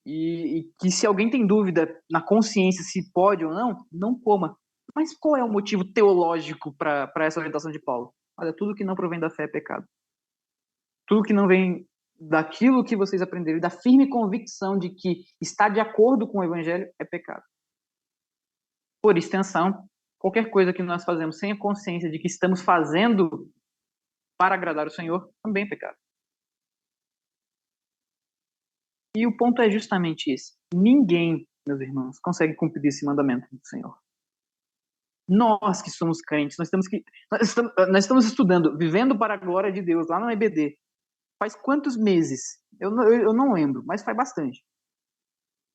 E que se alguém tem dúvida na consciência se pode ou não coma. Mas qual é o motivo teológico para essa orientação de Paulo? Olha, tudo que não provém da fé é pecado. Tudo que não vem daquilo que vocês aprenderam, da firme convicção de que está de acordo com o evangelho, é pecado. Por extensão, qualquer coisa que nós fazemos sem a consciência de que estamos fazendo para agradar o Senhor, também é pecado. E o ponto é justamente esse. Ninguém, meus irmãos, consegue cumprir esse mandamento do Senhor. Nós que somos crentes, nós estamos estudando, vivendo para a glória de Deus, lá no EBD. Faz quantos meses? Eu não lembro, mas faz bastante.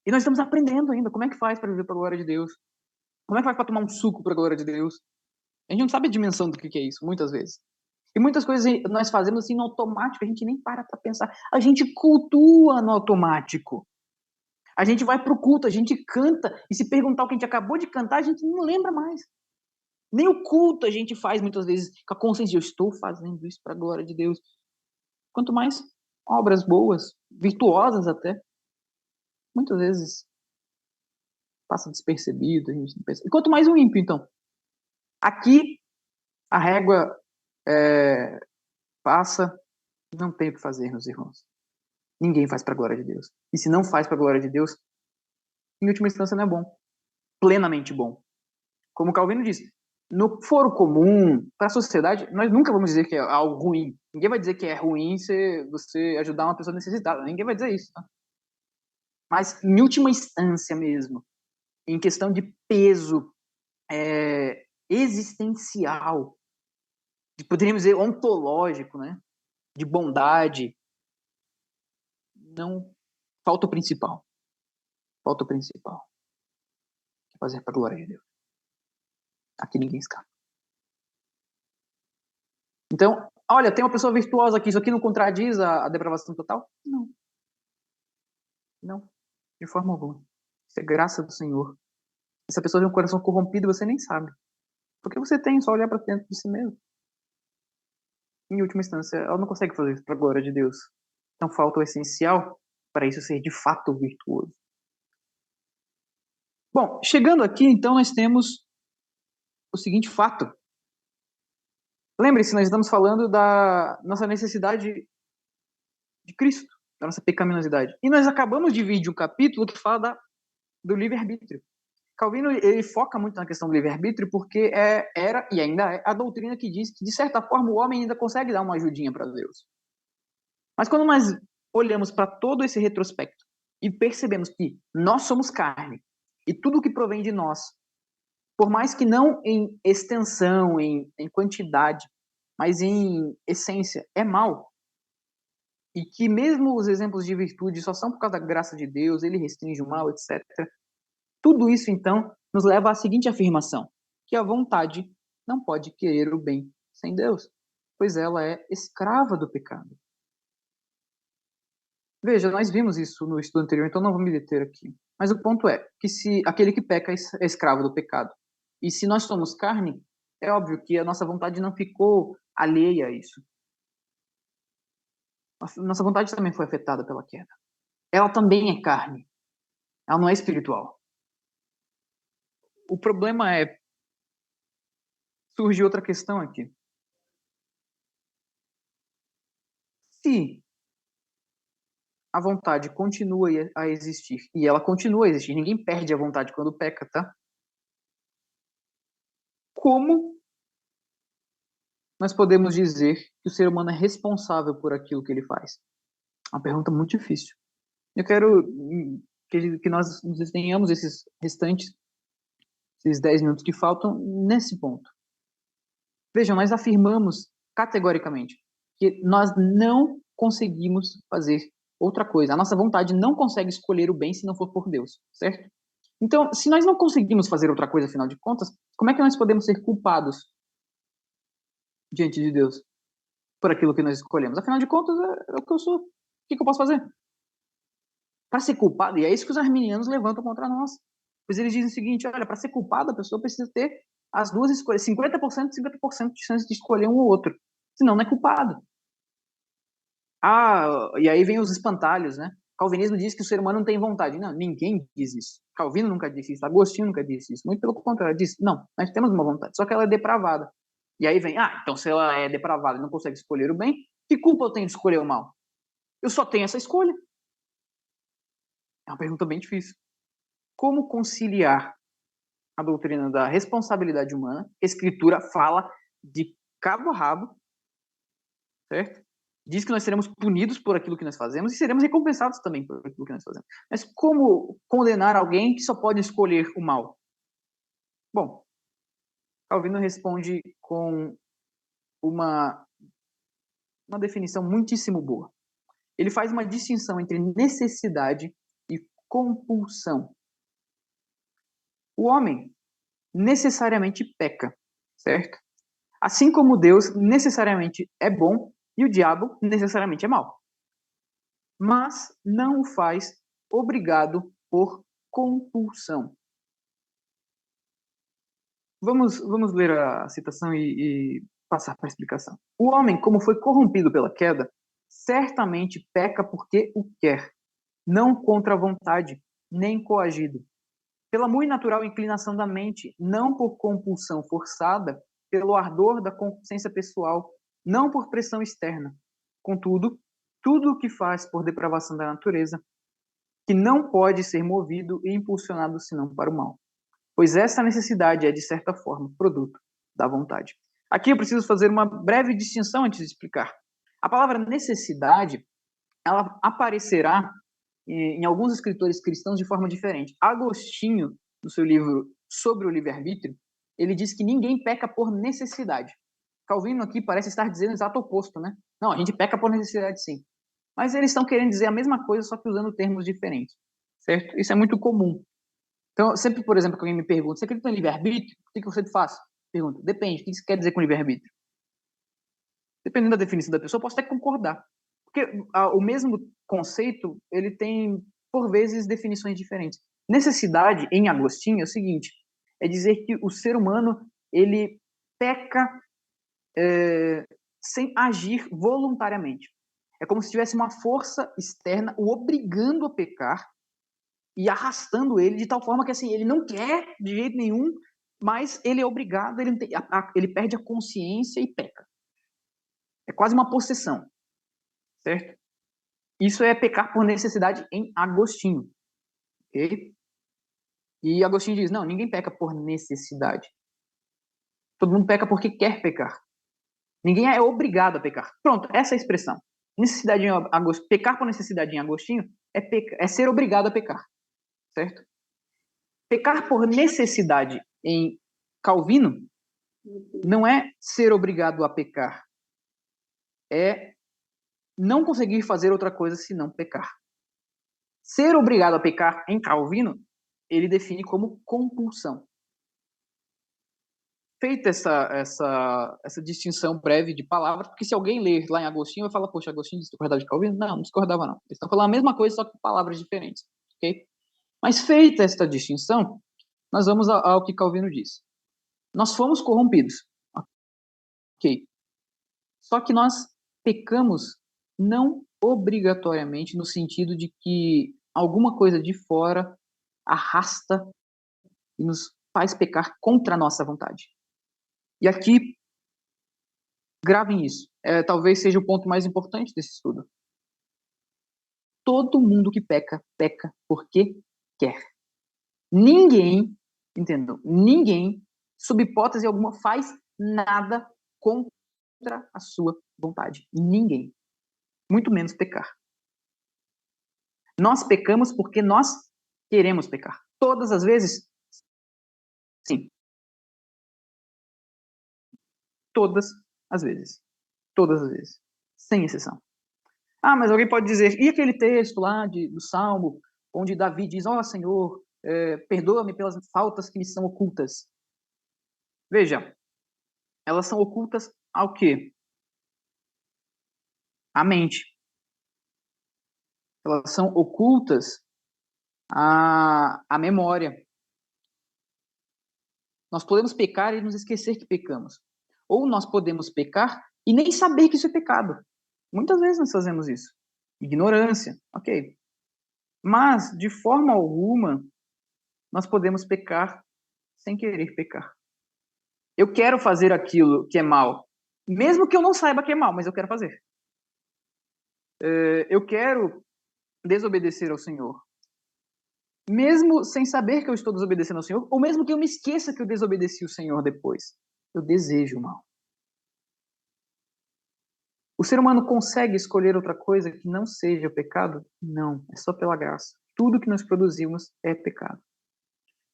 E nós estamos aprendendo ainda como é que faz para viver para a glória de Deus. Como é que faz para tomar um suco para a glória de Deus? A gente não sabe a dimensão do que é isso, muitas vezes. E muitas coisas nós fazemos assim no automático, a gente nem para pensar. A gente cultua no automático. A gente vai pro culto, a gente canta, e se perguntar o que a gente acabou de cantar, a gente não lembra mais. Nem o culto a gente faz muitas vezes com a consciência de eu estou fazendo isso para a glória de Deus. Quanto mais obras boas, virtuosas até. muitas vezes passa despercebido, a gente não pensa. E quanto mais o ímpio, então. Aqui, a régua passa, não tem o que fazer, meus irmãos. Ninguém faz para a glória de Deus. E se não faz para a glória de Deus, em última instância não é bom. Plenamente bom. Como Calvino disse, no foro comum, para a sociedade, nós nunca vamos dizer que é algo ruim. Ninguém vai dizer que é ruim você ajudar uma pessoa necessitada. Ninguém vai dizer isso. Tá? Mas, em última instância mesmo, em questão de peso existencial, de, poderíamos dizer, ontológico, né? De bondade, não falta o principal. Falta o principal. Fazer para a glória de Deus. Aqui ninguém escapa. Então, olha, tem uma pessoa virtuosa aqui, isso aqui não contradiz a depravação total? Não. Não, de forma alguma. Isso é graça do Senhor. Essa pessoa tem um coração corrompido, você nem sabe. Porque você tem, só olhar para dentro de si mesmo. Em última instância, ela não consegue fazer isso para a glória de Deus. Então falta o essencial para isso ser de fato virtuoso. Bom, chegando aqui, então, nós temos o seguinte fato. Lembre-se, nós estamos falando da nossa necessidade de Cristo, da nossa pecaminosidade. E nós acabamos de vir de um capítulo que fala do livre-arbítrio. Calvino, ele foca muito na questão do livre-arbítrio porque era e ainda é a doutrina que diz que, de certa forma, o homem ainda consegue dar uma ajudinha para Deus. Mas quando nós olhamos para todo esse retrospecto e percebemos que nós somos carne e tudo que provém de nós, por mais que não em extensão, em quantidade, mas em essência, é mal, e que mesmo os exemplos de virtude só são por causa da graça de Deus, ele restringe o mal, etc. Tudo isso, então, nos leva à seguinte afirmação, que a vontade não pode querer o bem sem Deus, pois ela é escrava do pecado. Veja, nós vimos isso no estudo anterior, então não vou me deter aqui. Mas o ponto é que se aquele que peca é escravo do pecado, e se nós somos carne, é óbvio que a nossa vontade não ficou alheia a isso. Nossa vontade também foi afetada pela queda. Ela também é carne. Ela não é espiritual. O problema é... Surge outra questão aqui. Se a vontade continua a existir, e ela continua a existir, ninguém perde a vontade quando peca, tá? Como nós podemos dizer que o ser humano é responsável por aquilo que ele faz? Uma pergunta muito difícil. Eu quero que nós tenhamos esses restantes, esses 10 minutos que faltam, nesse ponto. Vejam, nós afirmamos categoricamente que nós não conseguimos fazer outra coisa. A nossa vontade não consegue escolher o bem se não for por Deus, certo? Então, se nós não conseguimos fazer outra coisa, afinal de contas, como é que nós podemos ser culpados diante de Deus por aquilo que nós escolhemos? Afinal de contas, é o que eu sou. O que eu posso fazer? Para ser culpado, e é isso que os arminianos levantam contra nós. Pois eles dizem o seguinte, olha, para ser culpado, a pessoa precisa ter as duas escolhas, 50% e 50% de chance de escolher um ou outro. Senão não é culpado. E aí vem os espantalhos, né? Calvinismo diz que o ser humano não tem vontade. Não, ninguém diz isso. Calvino nunca disse isso, Agostinho nunca disse isso. Muito pelo contrário, disse, não, nós temos uma vontade, só que ela é depravada. E aí vem, então se ela é depravada e não consegue escolher o bem, que culpa eu tenho de escolher o mal? Eu só tenho essa escolha. É uma pergunta bem difícil. Como conciliar a doutrina da responsabilidade humana? A Escritura fala de cabo a rabo, certo? Diz que nós seremos punidos por aquilo que nós fazemos e seremos recompensados também por aquilo que nós fazemos. Mas como condenar alguém que só pode escolher o mal? Bom, Calvino responde com uma definição muitíssimo boa. Ele faz uma distinção entre necessidade e compulsão. O homem necessariamente peca, certo? Assim como Deus necessariamente é bom e o diabo necessariamente é mau. Mas não o faz obrigado por compulsão. Vamos ler a citação e passar para a explicação. O homem, como foi corrompido pela queda, certamente peca porque o quer. não contra a vontade, nem coagido, pela muito natural inclinação da mente, não por compulsão forçada, pelo ardor da consciência pessoal, não por pressão externa. Contudo, tudo o que faz por depravação da natureza, que não pode ser movido e impulsionado senão para o mal, pois essa necessidade é, de certa forma, produto da vontade. Aqui eu preciso fazer uma breve distinção antes de explicar. A palavra necessidade, ela aparecerá em alguns escritores cristãos de forma diferente. Agostinho, no seu livro Sobre o Livre-Arbítrio, ele diz que ninguém peca por necessidade. Calvino aqui parece estar dizendo o exato oposto, né? Não, a gente peca por necessidade, sim. Mas eles estão querendo dizer a mesma coisa, só que usando termos diferentes, certo? Isso é muito comum. Então, sempre, por exemplo, que alguém me pergunta, você acredita em livre-arbítrio? O que você faz? Pergunta, depende, o que você quer dizer com livre-arbítrio? Dependendo da definição da pessoa, eu posso até concordar. Porque o mesmo conceito, ele tem, por vezes, definições diferentes. Necessidade, em Agostinho, é o seguinte, é dizer que o ser humano, ele peca sem agir voluntariamente. É como se tivesse uma força externa o obrigando a pecar e arrastando ele de tal forma que assim, ele não quer de jeito nenhum, mas ele é obrigado, ele perde a consciência e peca. É quase uma possessão, certo? Isso é pecar por necessidade em Agostinho, ok? E Agostinho diz, não, ninguém peca por necessidade. Todo mundo peca porque quer pecar. Ninguém é obrigado a pecar. Pronto, essa é a expressão. Necessidade pecar por necessidade em Agostinho é ser obrigado a pecar, certo? Pecar por necessidade em Calvino não é ser obrigado a pecar, é não conseguir fazer outra coisa senão pecar. Ser obrigado a pecar em Calvino, ele define como compulsão. Feita essa distinção breve de palavras, porque se alguém ler lá em Agostinho, vai falar, poxa, Agostinho discordava de Calvino? Não, não discordava não. Eles estão falando a mesma coisa, só com palavras diferentes, ok? Mas feita esta distinção, nós vamos ao que Calvino diz. Nós fomos corrompidos, ok? Só que nós pecamos não obrigatoriamente no sentido de que alguma coisa de fora arrasta e nos faz pecar contra a nossa vontade. E aqui, gravem isso. Talvez seja o ponto mais importante desse estudo. Todo mundo que peca, peca porque quer. Ninguém, entendeu? Ninguém, sob hipótese alguma, faz nada contra a sua vontade. Ninguém. Muito menos pecar. Nós pecamos porque nós queremos pecar. Todas as vezes, sim. Todas as vezes. Todas as vezes. Sem exceção. Ah, mas alguém pode dizer, e aquele texto lá do Salmo, onde Davi diz, ó Senhor, perdoa-me pelas faltas que me são ocultas. Veja, elas são ocultas ao quê? À mente. Elas são ocultas à memória. Nós podemos pecar e nos esquecer que pecamos. Ou nós podemos pecar e nem saber que isso é pecado. Muitas vezes nós fazemos isso. Ignorância, ok. Mas, de forma alguma, nós podemos pecar sem querer pecar. Eu quero fazer aquilo que é mal, mesmo que eu não saiba que é mal, mas eu quero fazer. Eu quero desobedecer ao Senhor, mesmo sem saber que eu estou desobedecendo ao Senhor, ou mesmo que eu me esqueça que eu desobedeci o Senhor depois. Eu desejo o mal. O ser humano consegue escolher outra coisa que não seja pecado? Não, é só pela graça. Tudo que nós produzimos é pecado.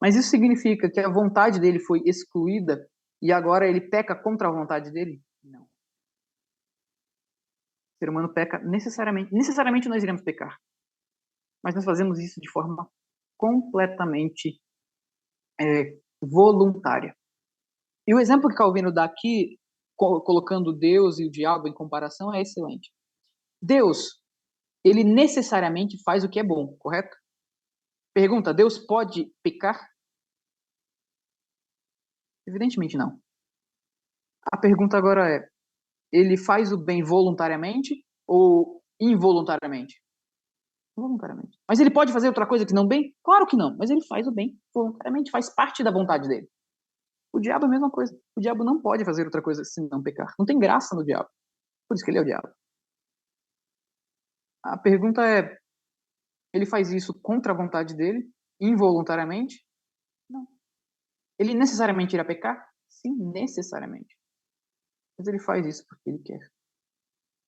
Mas isso significa que a vontade dele foi excluída e agora ele peca contra a vontade dele? Não. O ser humano peca necessariamente. Necessariamente nós iremos pecar. Mas nós fazemos isso de forma completamente voluntária. E o exemplo que Calvino dá aqui, colocando Deus e o diabo em comparação, é excelente. Deus, ele necessariamente faz o que é bom, correto? Pergunta, Deus pode pecar? Evidentemente não. A pergunta agora é, ele faz o bem voluntariamente ou involuntariamente? Voluntariamente. Mas ele pode fazer outra coisa que não bem? Claro que não, mas ele faz o bem voluntariamente, faz parte da vontade dele. O diabo é a mesma coisa. O diabo não pode fazer outra coisa senão pecar. Não tem graça no diabo. Por isso que ele é o diabo. A pergunta é, ele faz isso contra a vontade dele, involuntariamente? Não. Ele necessariamente irá pecar? Sim, necessariamente. Mas ele faz isso porque ele quer.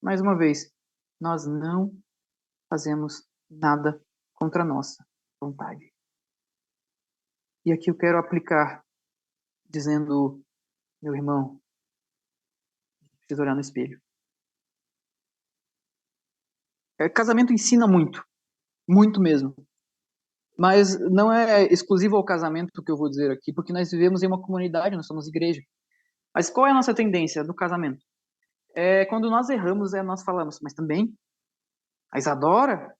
Mais uma vez, nós não fazemos nada contra a nossa vontade. E aqui eu quero aplicar, dizendo, meu irmão, precisa olhar no espelho. Casamento ensina muito, muito mesmo. Mas não é exclusivo ao casamento que eu vou dizer aqui, porque nós vivemos em uma comunidade, nós somos igreja. Mas qual é a nossa tendência no casamento? Quando nós erramos, nós falamos, mas também a Isadora?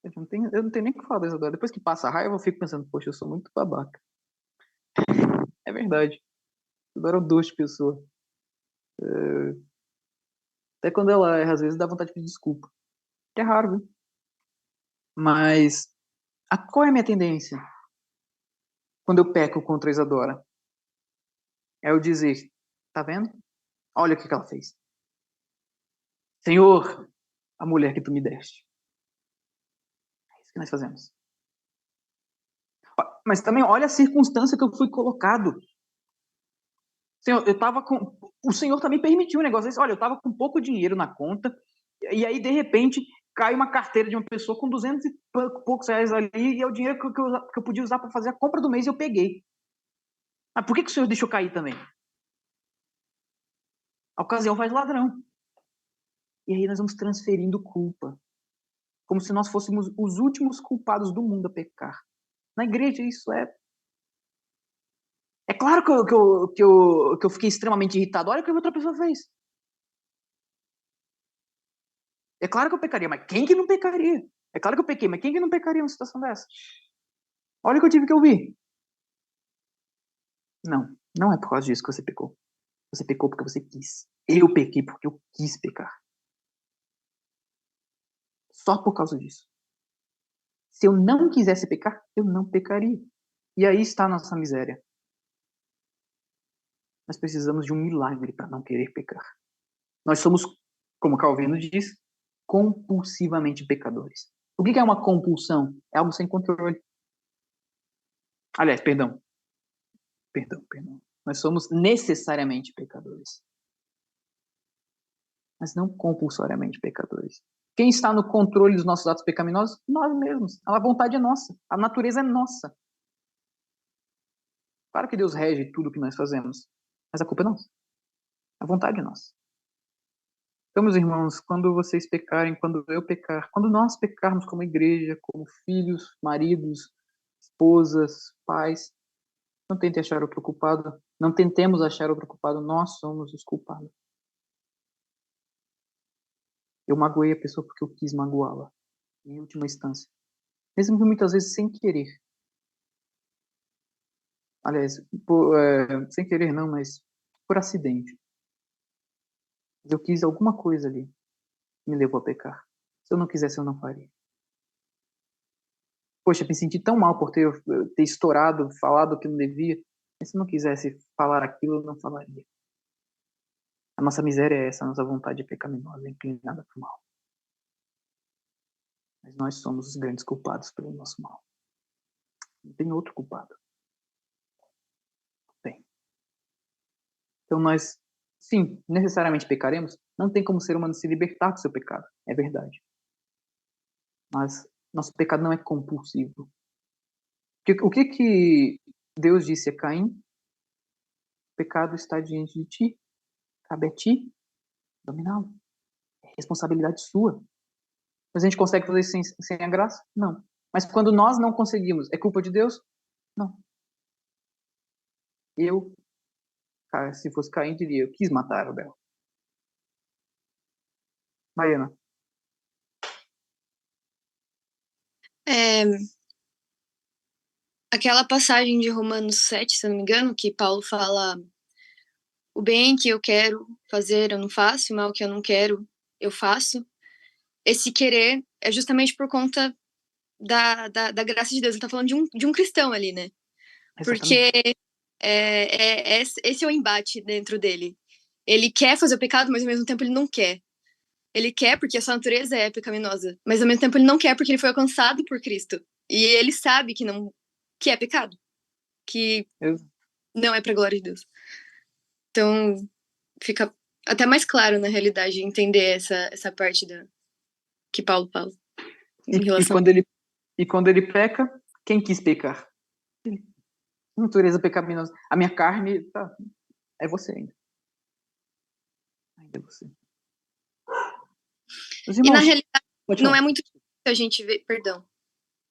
Eu não tenho nem o que falar da Isadora. Depois que passa a raiva, eu fico pensando, poxa, eu sou muito babaca. É verdade. Isadora é um doce de pessoa. Até quando ela erra, às vezes dá vontade de pedir desculpa. Que é raro, viu? Mas qual é a minha tendência quando eu peco contra a Isadora? É eu dizer, tá vendo? Olha o que ela fez. Senhor, a mulher que tu me deste. É isso que nós fazemos. Mas também olha a circunstância que eu fui colocado. Senhor, o Senhor também permitiu um negócio desse. Olha, eu estava com pouco dinheiro na conta, e aí, de repente, cai uma carteira de uma pessoa com 200 e poucos reais ali, e é o dinheiro que eu podia usar para fazer a compra do mês, e eu peguei. Mas por que o Senhor deixou cair também? A ocasião faz ladrão. E aí nós vamos transferindo culpa. Como se nós fôssemos os últimos culpados do mundo a pecar. Na igreja isso É claro que eu fiquei extremamente irritado. Olha o que a outra pessoa fez. É claro que eu pecaria, mas quem que não pecaria? É claro que eu pequei, mas quem que não pecaria numa situação dessa? Olha o que eu tive que ouvir. Não, não é por causa disso que você pecou. Você pecou porque você quis. Eu pequei porque eu quis pecar. Só por causa disso. Se eu não quisesse pecar, eu não pecaria. E aí está a nossa miséria. Nós precisamos de um milagre para não querer pecar. Nós somos, como Calvino diz, compulsivamente pecadores. O que é uma compulsão? É algo sem controle. Aliás, perdão. Nós somos necessariamente pecadores. Mas não compulsoriamente pecadores. Quem está no controle dos nossos atos pecaminosos? Nós mesmos. A vontade é nossa. A natureza é nossa. Claro que Deus rege tudo o que nós fazemos. Mas a culpa é nossa. A vontade é nossa. Então, meus irmãos, quando vocês pecarem, quando eu pecar, quando nós pecarmos como igreja, como filhos, maridos, esposas, pais, não tentem achar outro culpado. Não tentemos achar outro culpado. Nós somos os culpados. Eu magoei a pessoa porque eu quis magoá-la. Em última instância. Mesmo que muitas vezes sem querer. Aliás, sem querer não, mas por acidente. Eu quis alguma coisa ali. Me levou a pecar. Se eu não quisesse, eu não faria. Poxa, me senti tão mal por ter estourado, falado o que não devia. Mas se eu não quisesse falar aquilo, eu não falaria. A nossa miséria é essa, a nossa vontade pecaminosa, inclinada para o mal. Mas nós somos os grandes culpados pelo nosso mal. Não tem outro culpado. Não tem. Então nós, sim, necessariamente pecaremos. Não tem como o ser humano se libertar do seu pecado. É verdade. Mas nosso pecado não é compulsivo. O que Deus disse a Caim? O pecado está diante de ti. Cabe a ti dominá-lo. É responsabilidade sua. Mas a gente consegue fazer isso sem a graça? Não. Mas quando nós não conseguimos, é culpa de Deus? Não. Cara, se fosse Caim, diria, eu quis matar Abel. Mariana. Aquela passagem de Romanos 7, se eu não me engano, que Paulo fala: o bem que eu quero fazer eu não faço, o mal que eu não quero eu faço. esse querer é justamente por conta da graça de Deus. Ele tá falando de um cristão ali, né? Porque esse é o embate dentro dele. Ele quer fazer o pecado, mas ao mesmo tempo ele não quer. Ele quer porque a sua natureza é pecaminosa, mas ao mesmo tempo ele não quer porque ele foi alcançado por Cristo. E ele sabe que é pecado, que não é pra glória de Deus. Então, fica até mais claro, na realidade, entender essa parte que Paulo fala. E quando ele peca, quem quis pecar? Natureza pecaminosa. A minha carne, é você ainda. Ainda é você. E na realidade, não é muito difícil a gente ver... Perdão.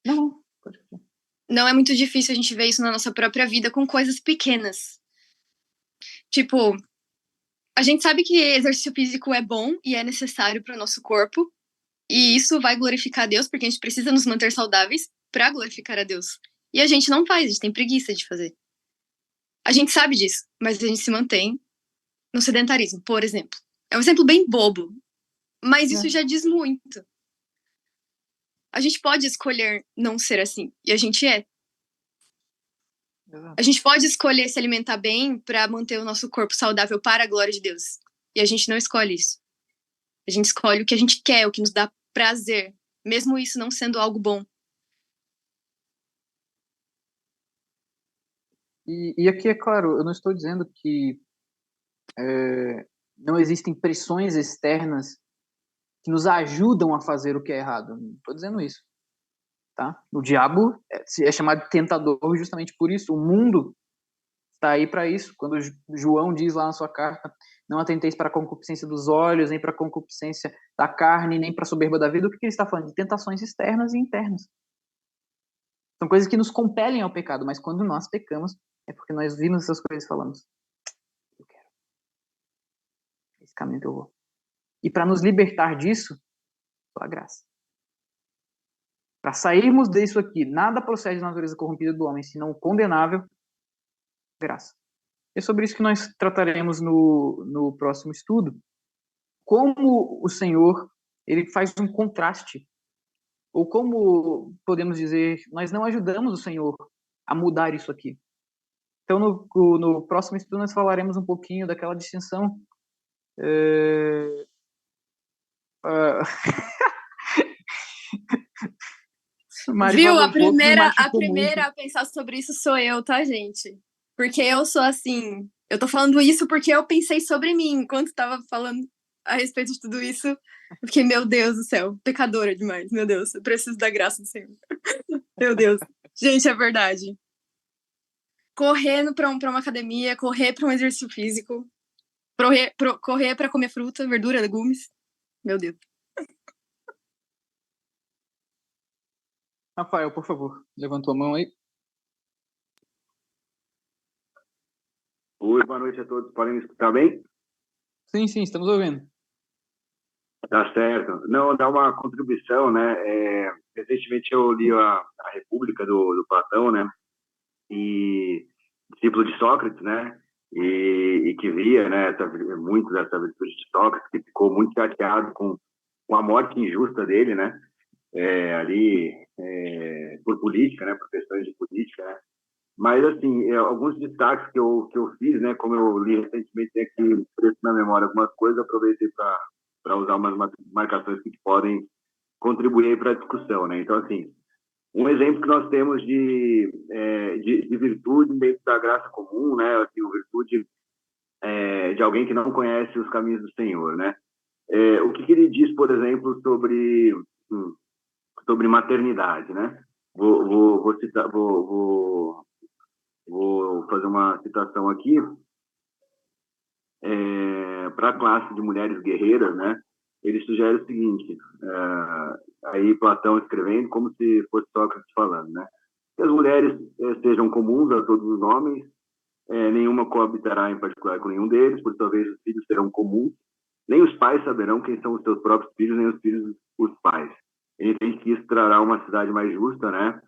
Não, pode falar. Não é muito difícil a gente ver isso na nossa própria vida com coisas pequenas. Tipo, a gente sabe que exercício físico é bom e é necessário para o nosso corpo. E isso vai glorificar a Deus, porque a gente precisa nos manter saudáveis para glorificar a Deus. E a gente não faz, a gente tem preguiça de fazer. A gente sabe disso, mas a gente se mantém no sedentarismo, por exemplo. É um exemplo bem bobo, mas isso já diz muito. A gente pode escolher não ser assim, e a gente é. A gente pode escolher se alimentar bem para manter o nosso corpo saudável para a glória de Deus. E a gente não escolhe isso. A gente escolhe o que a gente quer, o que nos dá prazer, mesmo isso não sendo algo bom. E aqui, é claro, eu não estou dizendo que não existem pressões externas que nos ajudam a fazer o que é errado. Não estou dizendo isso. Tá? O diabo é chamado de tentador justamente por isso. O mundo está aí para isso. Quando João diz lá na sua carta, não atenteis para a concupiscência dos olhos, nem para a concupiscência da carne, nem para a soberba da vida, o que ele está falando? De tentações externas e internas. São coisas que nos compelem ao pecado, mas quando nós pecamos, é porque nós vimos essas coisas e falamos, eu quero. Esse caminho que eu vou. E para nos libertar disso, só a graça. Para sairmos disso aqui, nada procede da natureza corrompida do homem, senão o condenável, graça. É sobre isso que nós trataremos no próximo estudo. Como o Senhor, ele faz um contraste, ou como podemos dizer, nós não ajudamos o Senhor a mudar isso aqui. Então, no próximo estudo, nós falaremos um pouquinho daquela distinção Viu? A primeira a pensar sobre isso sou eu, tá, gente? Porque eu sou assim... Eu tô falando isso porque eu pensei sobre mim enquanto tava falando a respeito de tudo isso. Eu fiquei, meu Deus do céu, pecadora demais, meu Deus. Eu preciso da graça do Senhor. Meu Deus. Gente, é verdade. Correndo pra uma academia, correr pra um exercício físico, correr pra comer fruta, verdura, legumes. Meu Deus. Rafael, por favor, levantou a mão aí. Oi, boa noite a todos. Podem me escutar bem? Sim, estamos ouvindo. Tá certo. Não, dá uma contribuição, né? Recentemente eu li a República do Platão, né? E discípulo de Sócrates, né? E que via, né? Muito dessa virtude de Sócrates, que ficou muito chateado com a morte injusta dele, né? Por política, né? Por questões de política, né? Mas, assim, alguns destaques que eu fiz, né? Como eu li recentemente, tem aqui preso na memória algumas coisas, aproveitei para usar umas marcações que podem contribuir para a discussão, né? Então, assim, um exemplo que nós temos de virtude dentro da graça comum, né? Assim, a virtude de alguém que não conhece os caminhos do Senhor, né? O que ele diz, por exemplo, sobre maternidade, né? Vou citar, vou fazer uma citação aqui para a classe de mulheres guerreiras, né? Ele sugere o seguinte, aí Platão escrevendo como se fosse Sócrates falando, né? Que as mulheres sejam comuns a todos os homens, nenhuma coabitará em particular com nenhum deles, por sua vez os filhos serão comuns, nem os pais saberão quem são os seus próprios filhos, nem os filhos os pais. Ele entende que isso trará uma cidade mais justa, né?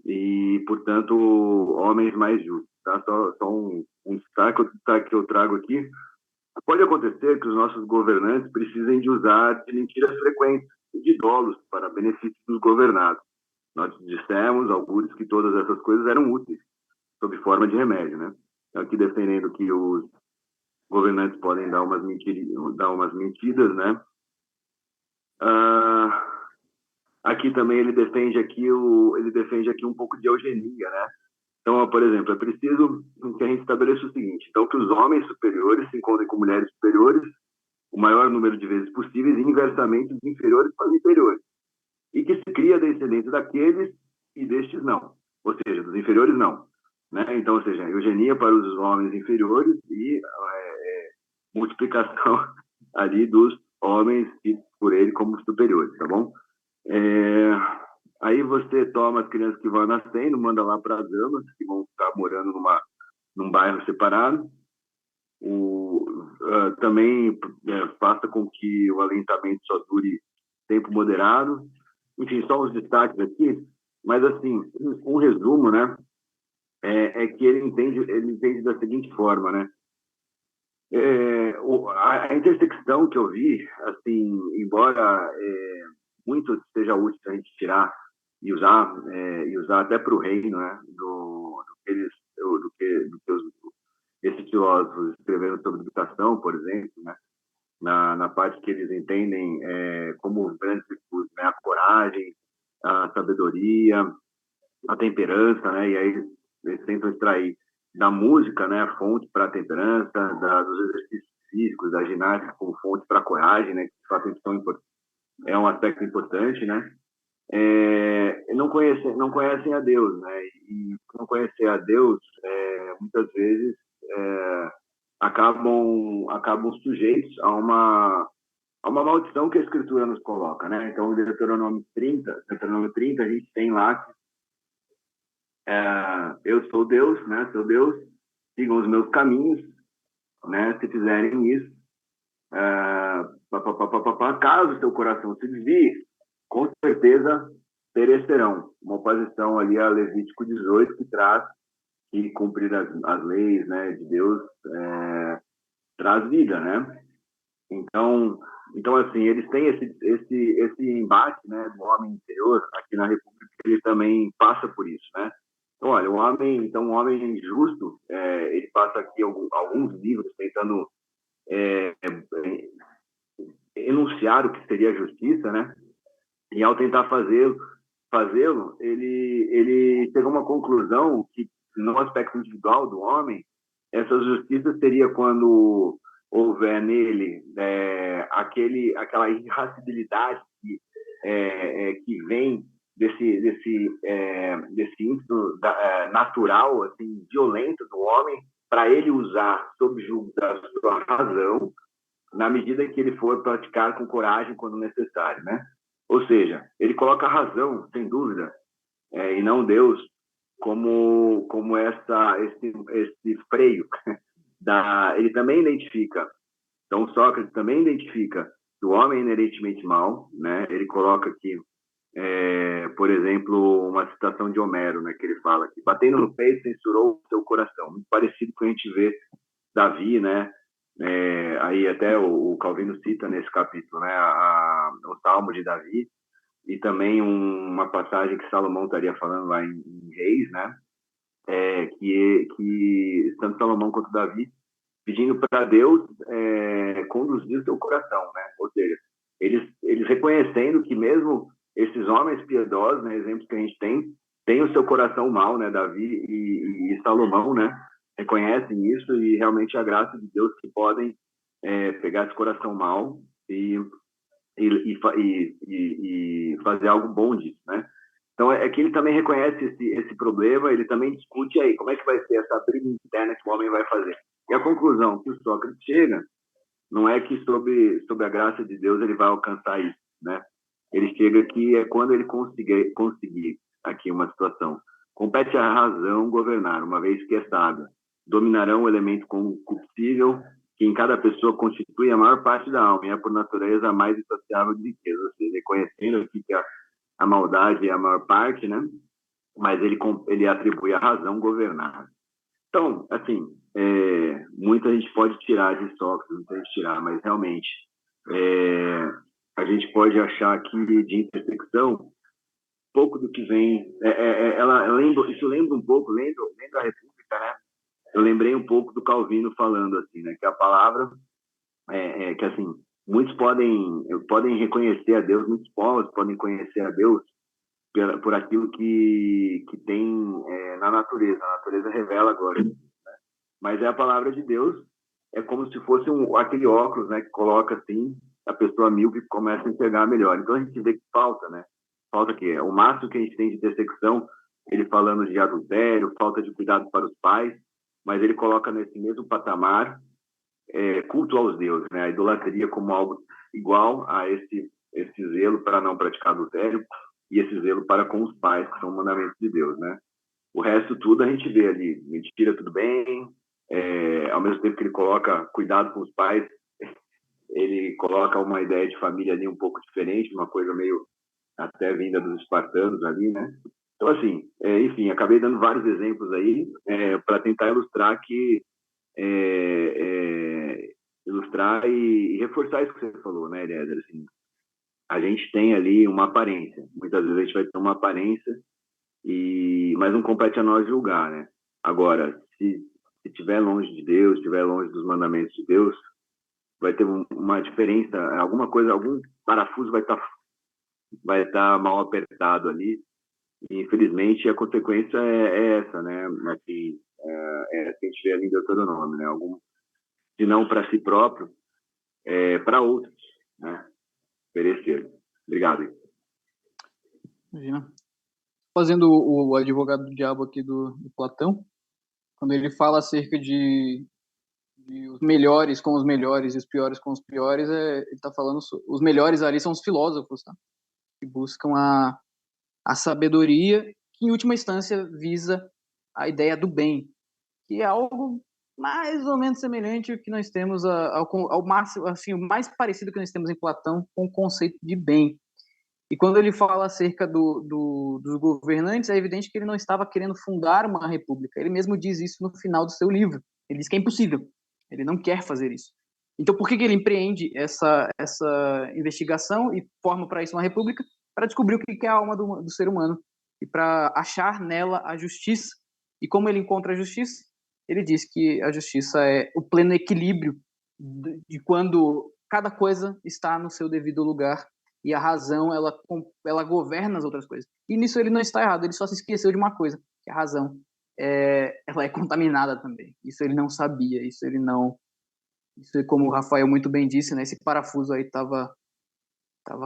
E, portanto, homens mais justos. Tá? Só um destaque, outro destaque que eu trago aqui. Pode acontecer que os nossos governantes precisem de usar de mentiras frequentes. De de dolos para benefício dos governados. Nós dissemos, alguns, que todas essas coisas eram úteis, sob forma de remédio, né? Aqui defendendo que os governantes podem dar umas mentiras, né? Aqui também ele defende aqui um pouco de eugenia, né? Então, por exemplo, é preciso que a gente estabeleça o seguinte: então, que os homens superiores se encontrem com mulheres superiores o maior número de vezes possíveis, e inversamente os inferiores para os inferiores, e que se cria descendentes daqueles e destes não, ou seja, dos inferiores não, né? Então, ou seja, eugenia para os homens inferiores e multiplicação ali dos homens e por ele como superiores, tá bom? Aí você toma as crianças que vão nascendo, manda lá para as damas que vão ficar morando num bairro separado. Também faça com que o aleitamento só dure tempo moderado. Enfim, só os destaques aqui, mas assim, um resumo, né? É que ele entende da seguinte forma, né? A intersecção que eu vi, assim, embora muito seja útil a gente tirar e usar até para o reino, né? Do que esses filósofos escreveram sobre educação, por exemplo, né? Na parte que eles entendem como grandes virtudes, né? A coragem, a sabedoria, a temperança, né? E aí eles tentam extrair da música, né? A fonte para a temperança, dos exercícios físicos, da ginástica como fonte para a coragem, né? Que de fato é um aspecto importante, né? Não conhecem a Deus, né? E não conhecer a Deus, muitas vezes acabam sujeitos a uma maldição que a Escritura nos coloca, né? Então, em Deuteronômio 30, a gente tem lá que eu sou Deus, né? Sou Deus, sigam os meus caminhos, né? Se fizerem isso, caso o seu coração se desvie, com certeza perecerão. Uma oposição ali a Levítico 18, que traz que cumprir as leis, né, de Deus traz vida, né? Então assim, eles têm esse embate, né, do homem interior. Aqui na República ele também passa por isso, né? Então, olha, um homem justo, ele passa aqui alguns livros tentando enunciar o que seria a justiça, né? E ao tentar fazê-lo, ele chegou a uma conclusão que, no aspecto individual do homem, essa justiça seria quando houver nele aquela irascibilidade que vem desse ímpeto natural, assim, violento do homem, para ele usar sob julgo da sua razão, na medida em que ele for praticar com coragem quando necessário, né? Ou seja, ele coloca a razão, sem dúvida, e não Deus, como esse freio. Ele também identifica, então Sócrates também identifica que o homem é inerentemente mau, né? Ele coloca aqui, por exemplo, uma citação de Homero, né, que ele fala que batendo no peito censurou o seu coração, muito parecido com o que a gente vê Davi, né? Aí até o Calvino cita nesse capítulo, né, o Salmo de Davi, e também uma passagem que Salomão estaria falando lá em Reis, né, que tanto Salomão quanto Davi pedindo para Deus conduzir o seu coração, né? Ou seja, eles reconhecendo que mesmo esses homens piedosos, né, exemplos que a gente tem o seu coração mau, né? Davi e Salomão, né? Reconhecem isso, e realmente a graça de Deus que podem pegar esse coração mau e fazer algo bom disso, né? Então, que ele também reconhece esse problema, ele também discute aí como é que vai ser essa briga interna que o homem vai fazer. E a conclusão que o Sócrates chega não é que sob a graça de Deus ele vai alcançar isso, né? Ele chega que é quando ele conseguir aqui uma situação. Compete à razão governar, uma vez que é sábia. Dominarão o elemento corruptível, que em cada pessoa constitui a maior parte da alma, e é por natureza a mais insaciável de riqueza. Ou seja, reconhecendo aqui que a maldade é a maior parte, né? Mas ele atribui a razão governar. Então, assim, muita gente pode tirar de Sócrates, muita gente tirar, mas realmente a gente pode achar que de intersecção, pouco do que vem, isso lembra um pouco, lembra a República, né? Eu lembrei um pouco do Calvino falando assim, né? Que a palavra que assim, muitos podem reconhecer a Deus, muitos povos podem conhecer a Deus por aquilo que tem na natureza. A natureza revela a glória, né? Mas é a palavra de Deus, é como se fosse aquele óculos, né? Que coloca assim, a pessoa míope começa a enxergar melhor. Então a gente vê que falta, né? Falta que o máximo que a gente tem de intersecção, ele falando de adultério, falta de cuidado para os pais, mas ele coloca nesse mesmo patamar culto aos deuses, né? A idolatria como algo igual a esse zelo para não praticar adultério e esse zelo para com os pais, que são mandamentos de Deus, né? O resto tudo a gente vê ali, mentira, tudo bem, ao mesmo tempo que ele coloca cuidado com os pais, ele coloca uma ideia de família ali um pouco diferente, uma coisa meio até vinda dos espartanos ali, né? Então, assim, enfim, acabei dando vários exemplos aí para tentar ilustrar ilustrar e reforçar isso que você falou, né, Eliezer? Assim, a gente tem ali uma aparência. Muitas vezes a gente vai ter uma aparência, mas não compete a nós julgar, né? Agora, se estiver longe de Deus, estiver longe dos mandamentos de Deus, vai ter uma diferença, alguma coisa, algum parafuso vai estar mal apertado ali. E, infelizmente, a consequência é essa, né? Assim, que a gente vê ali em Deuteronômio, né? Se não para si próprio, para outros, né? Perecer. Obrigado. Imagina. Fazendo o advogado do diabo aqui do Platão, quando ele fala acerca de os melhores com os melhores e os piores com os piores, ele está falando, os melhores ali são os filósofos, tá? Que buscam a sabedoria, que em última instância visa a ideia do bem, que é algo mais ou menos semelhante ao que nós temos ao máximo, assim, o mais parecido que nós temos em Platão com o conceito de bem. E quando ele fala acerca dos governantes, é evidente que ele não estava querendo fundar uma república. Ele mesmo diz isso no final do seu livro. Ele diz que é impossível. Ele não quer fazer isso. Então, por que ele empreende essa investigação e forma para isso uma república? Para descobrir o que é a alma do ser humano e para achar nela a justiça. E como ele encontra a justiça? Ele diz que a justiça é o pleno equilíbrio de quando cada coisa está no seu devido lugar e a razão ela governa as outras coisas. E nisso ele não está errado, ele só se esqueceu de uma coisa, que a razão ela é contaminada também. Isso ele não sabia, isso como o Rafael muito bem disse, né, esse parafuso aí estava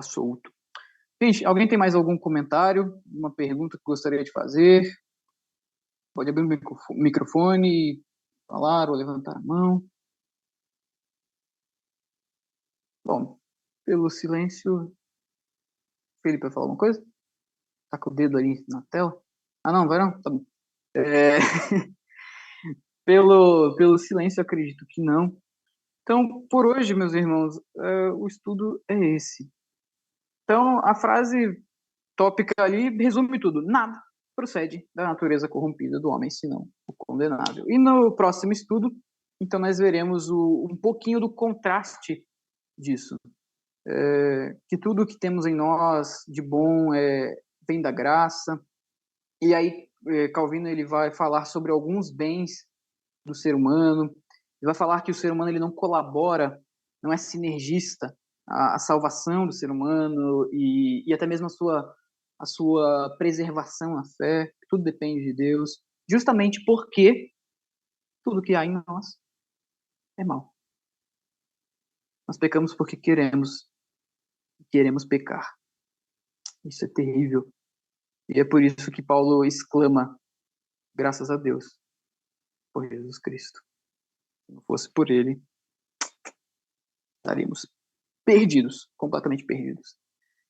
solto. Gente, alguém tem mais algum comentário, uma pergunta que gostaria de fazer? Pode abrir o microfone, falar ou levantar a mão. Bom, pelo silêncio, Felipe vai falar alguma coisa? Tá com o dedo aí na tela? Ah, não, vai não? Tá bom. Pelo silêncio, acredito que não. Então, por hoje, meus irmãos, o estudo é esse. Então, a frase tópica ali resume tudo. Nada procede da natureza corrompida do homem, senão o condenável. E no próximo estudo, então, nós veremos um pouquinho do contraste disso. Que tudo que temos em nós de bom vem da graça. E aí, Calvino ele vai falar sobre alguns bens do ser humano. Ele vai falar que o ser humano ele não colabora, não é sinergista à salvação do ser humano e até mesmo a sua preservação na fé. Tudo depende de Deus, justamente porque tudo que há em nós é mal. Nós pecamos porque queremos pecar. Isso é terrível. E é por isso que Paulo exclama, graças a Deus, por Jesus Cristo. Se não fosse por ele, estaríamos perdidos, completamente perdidos.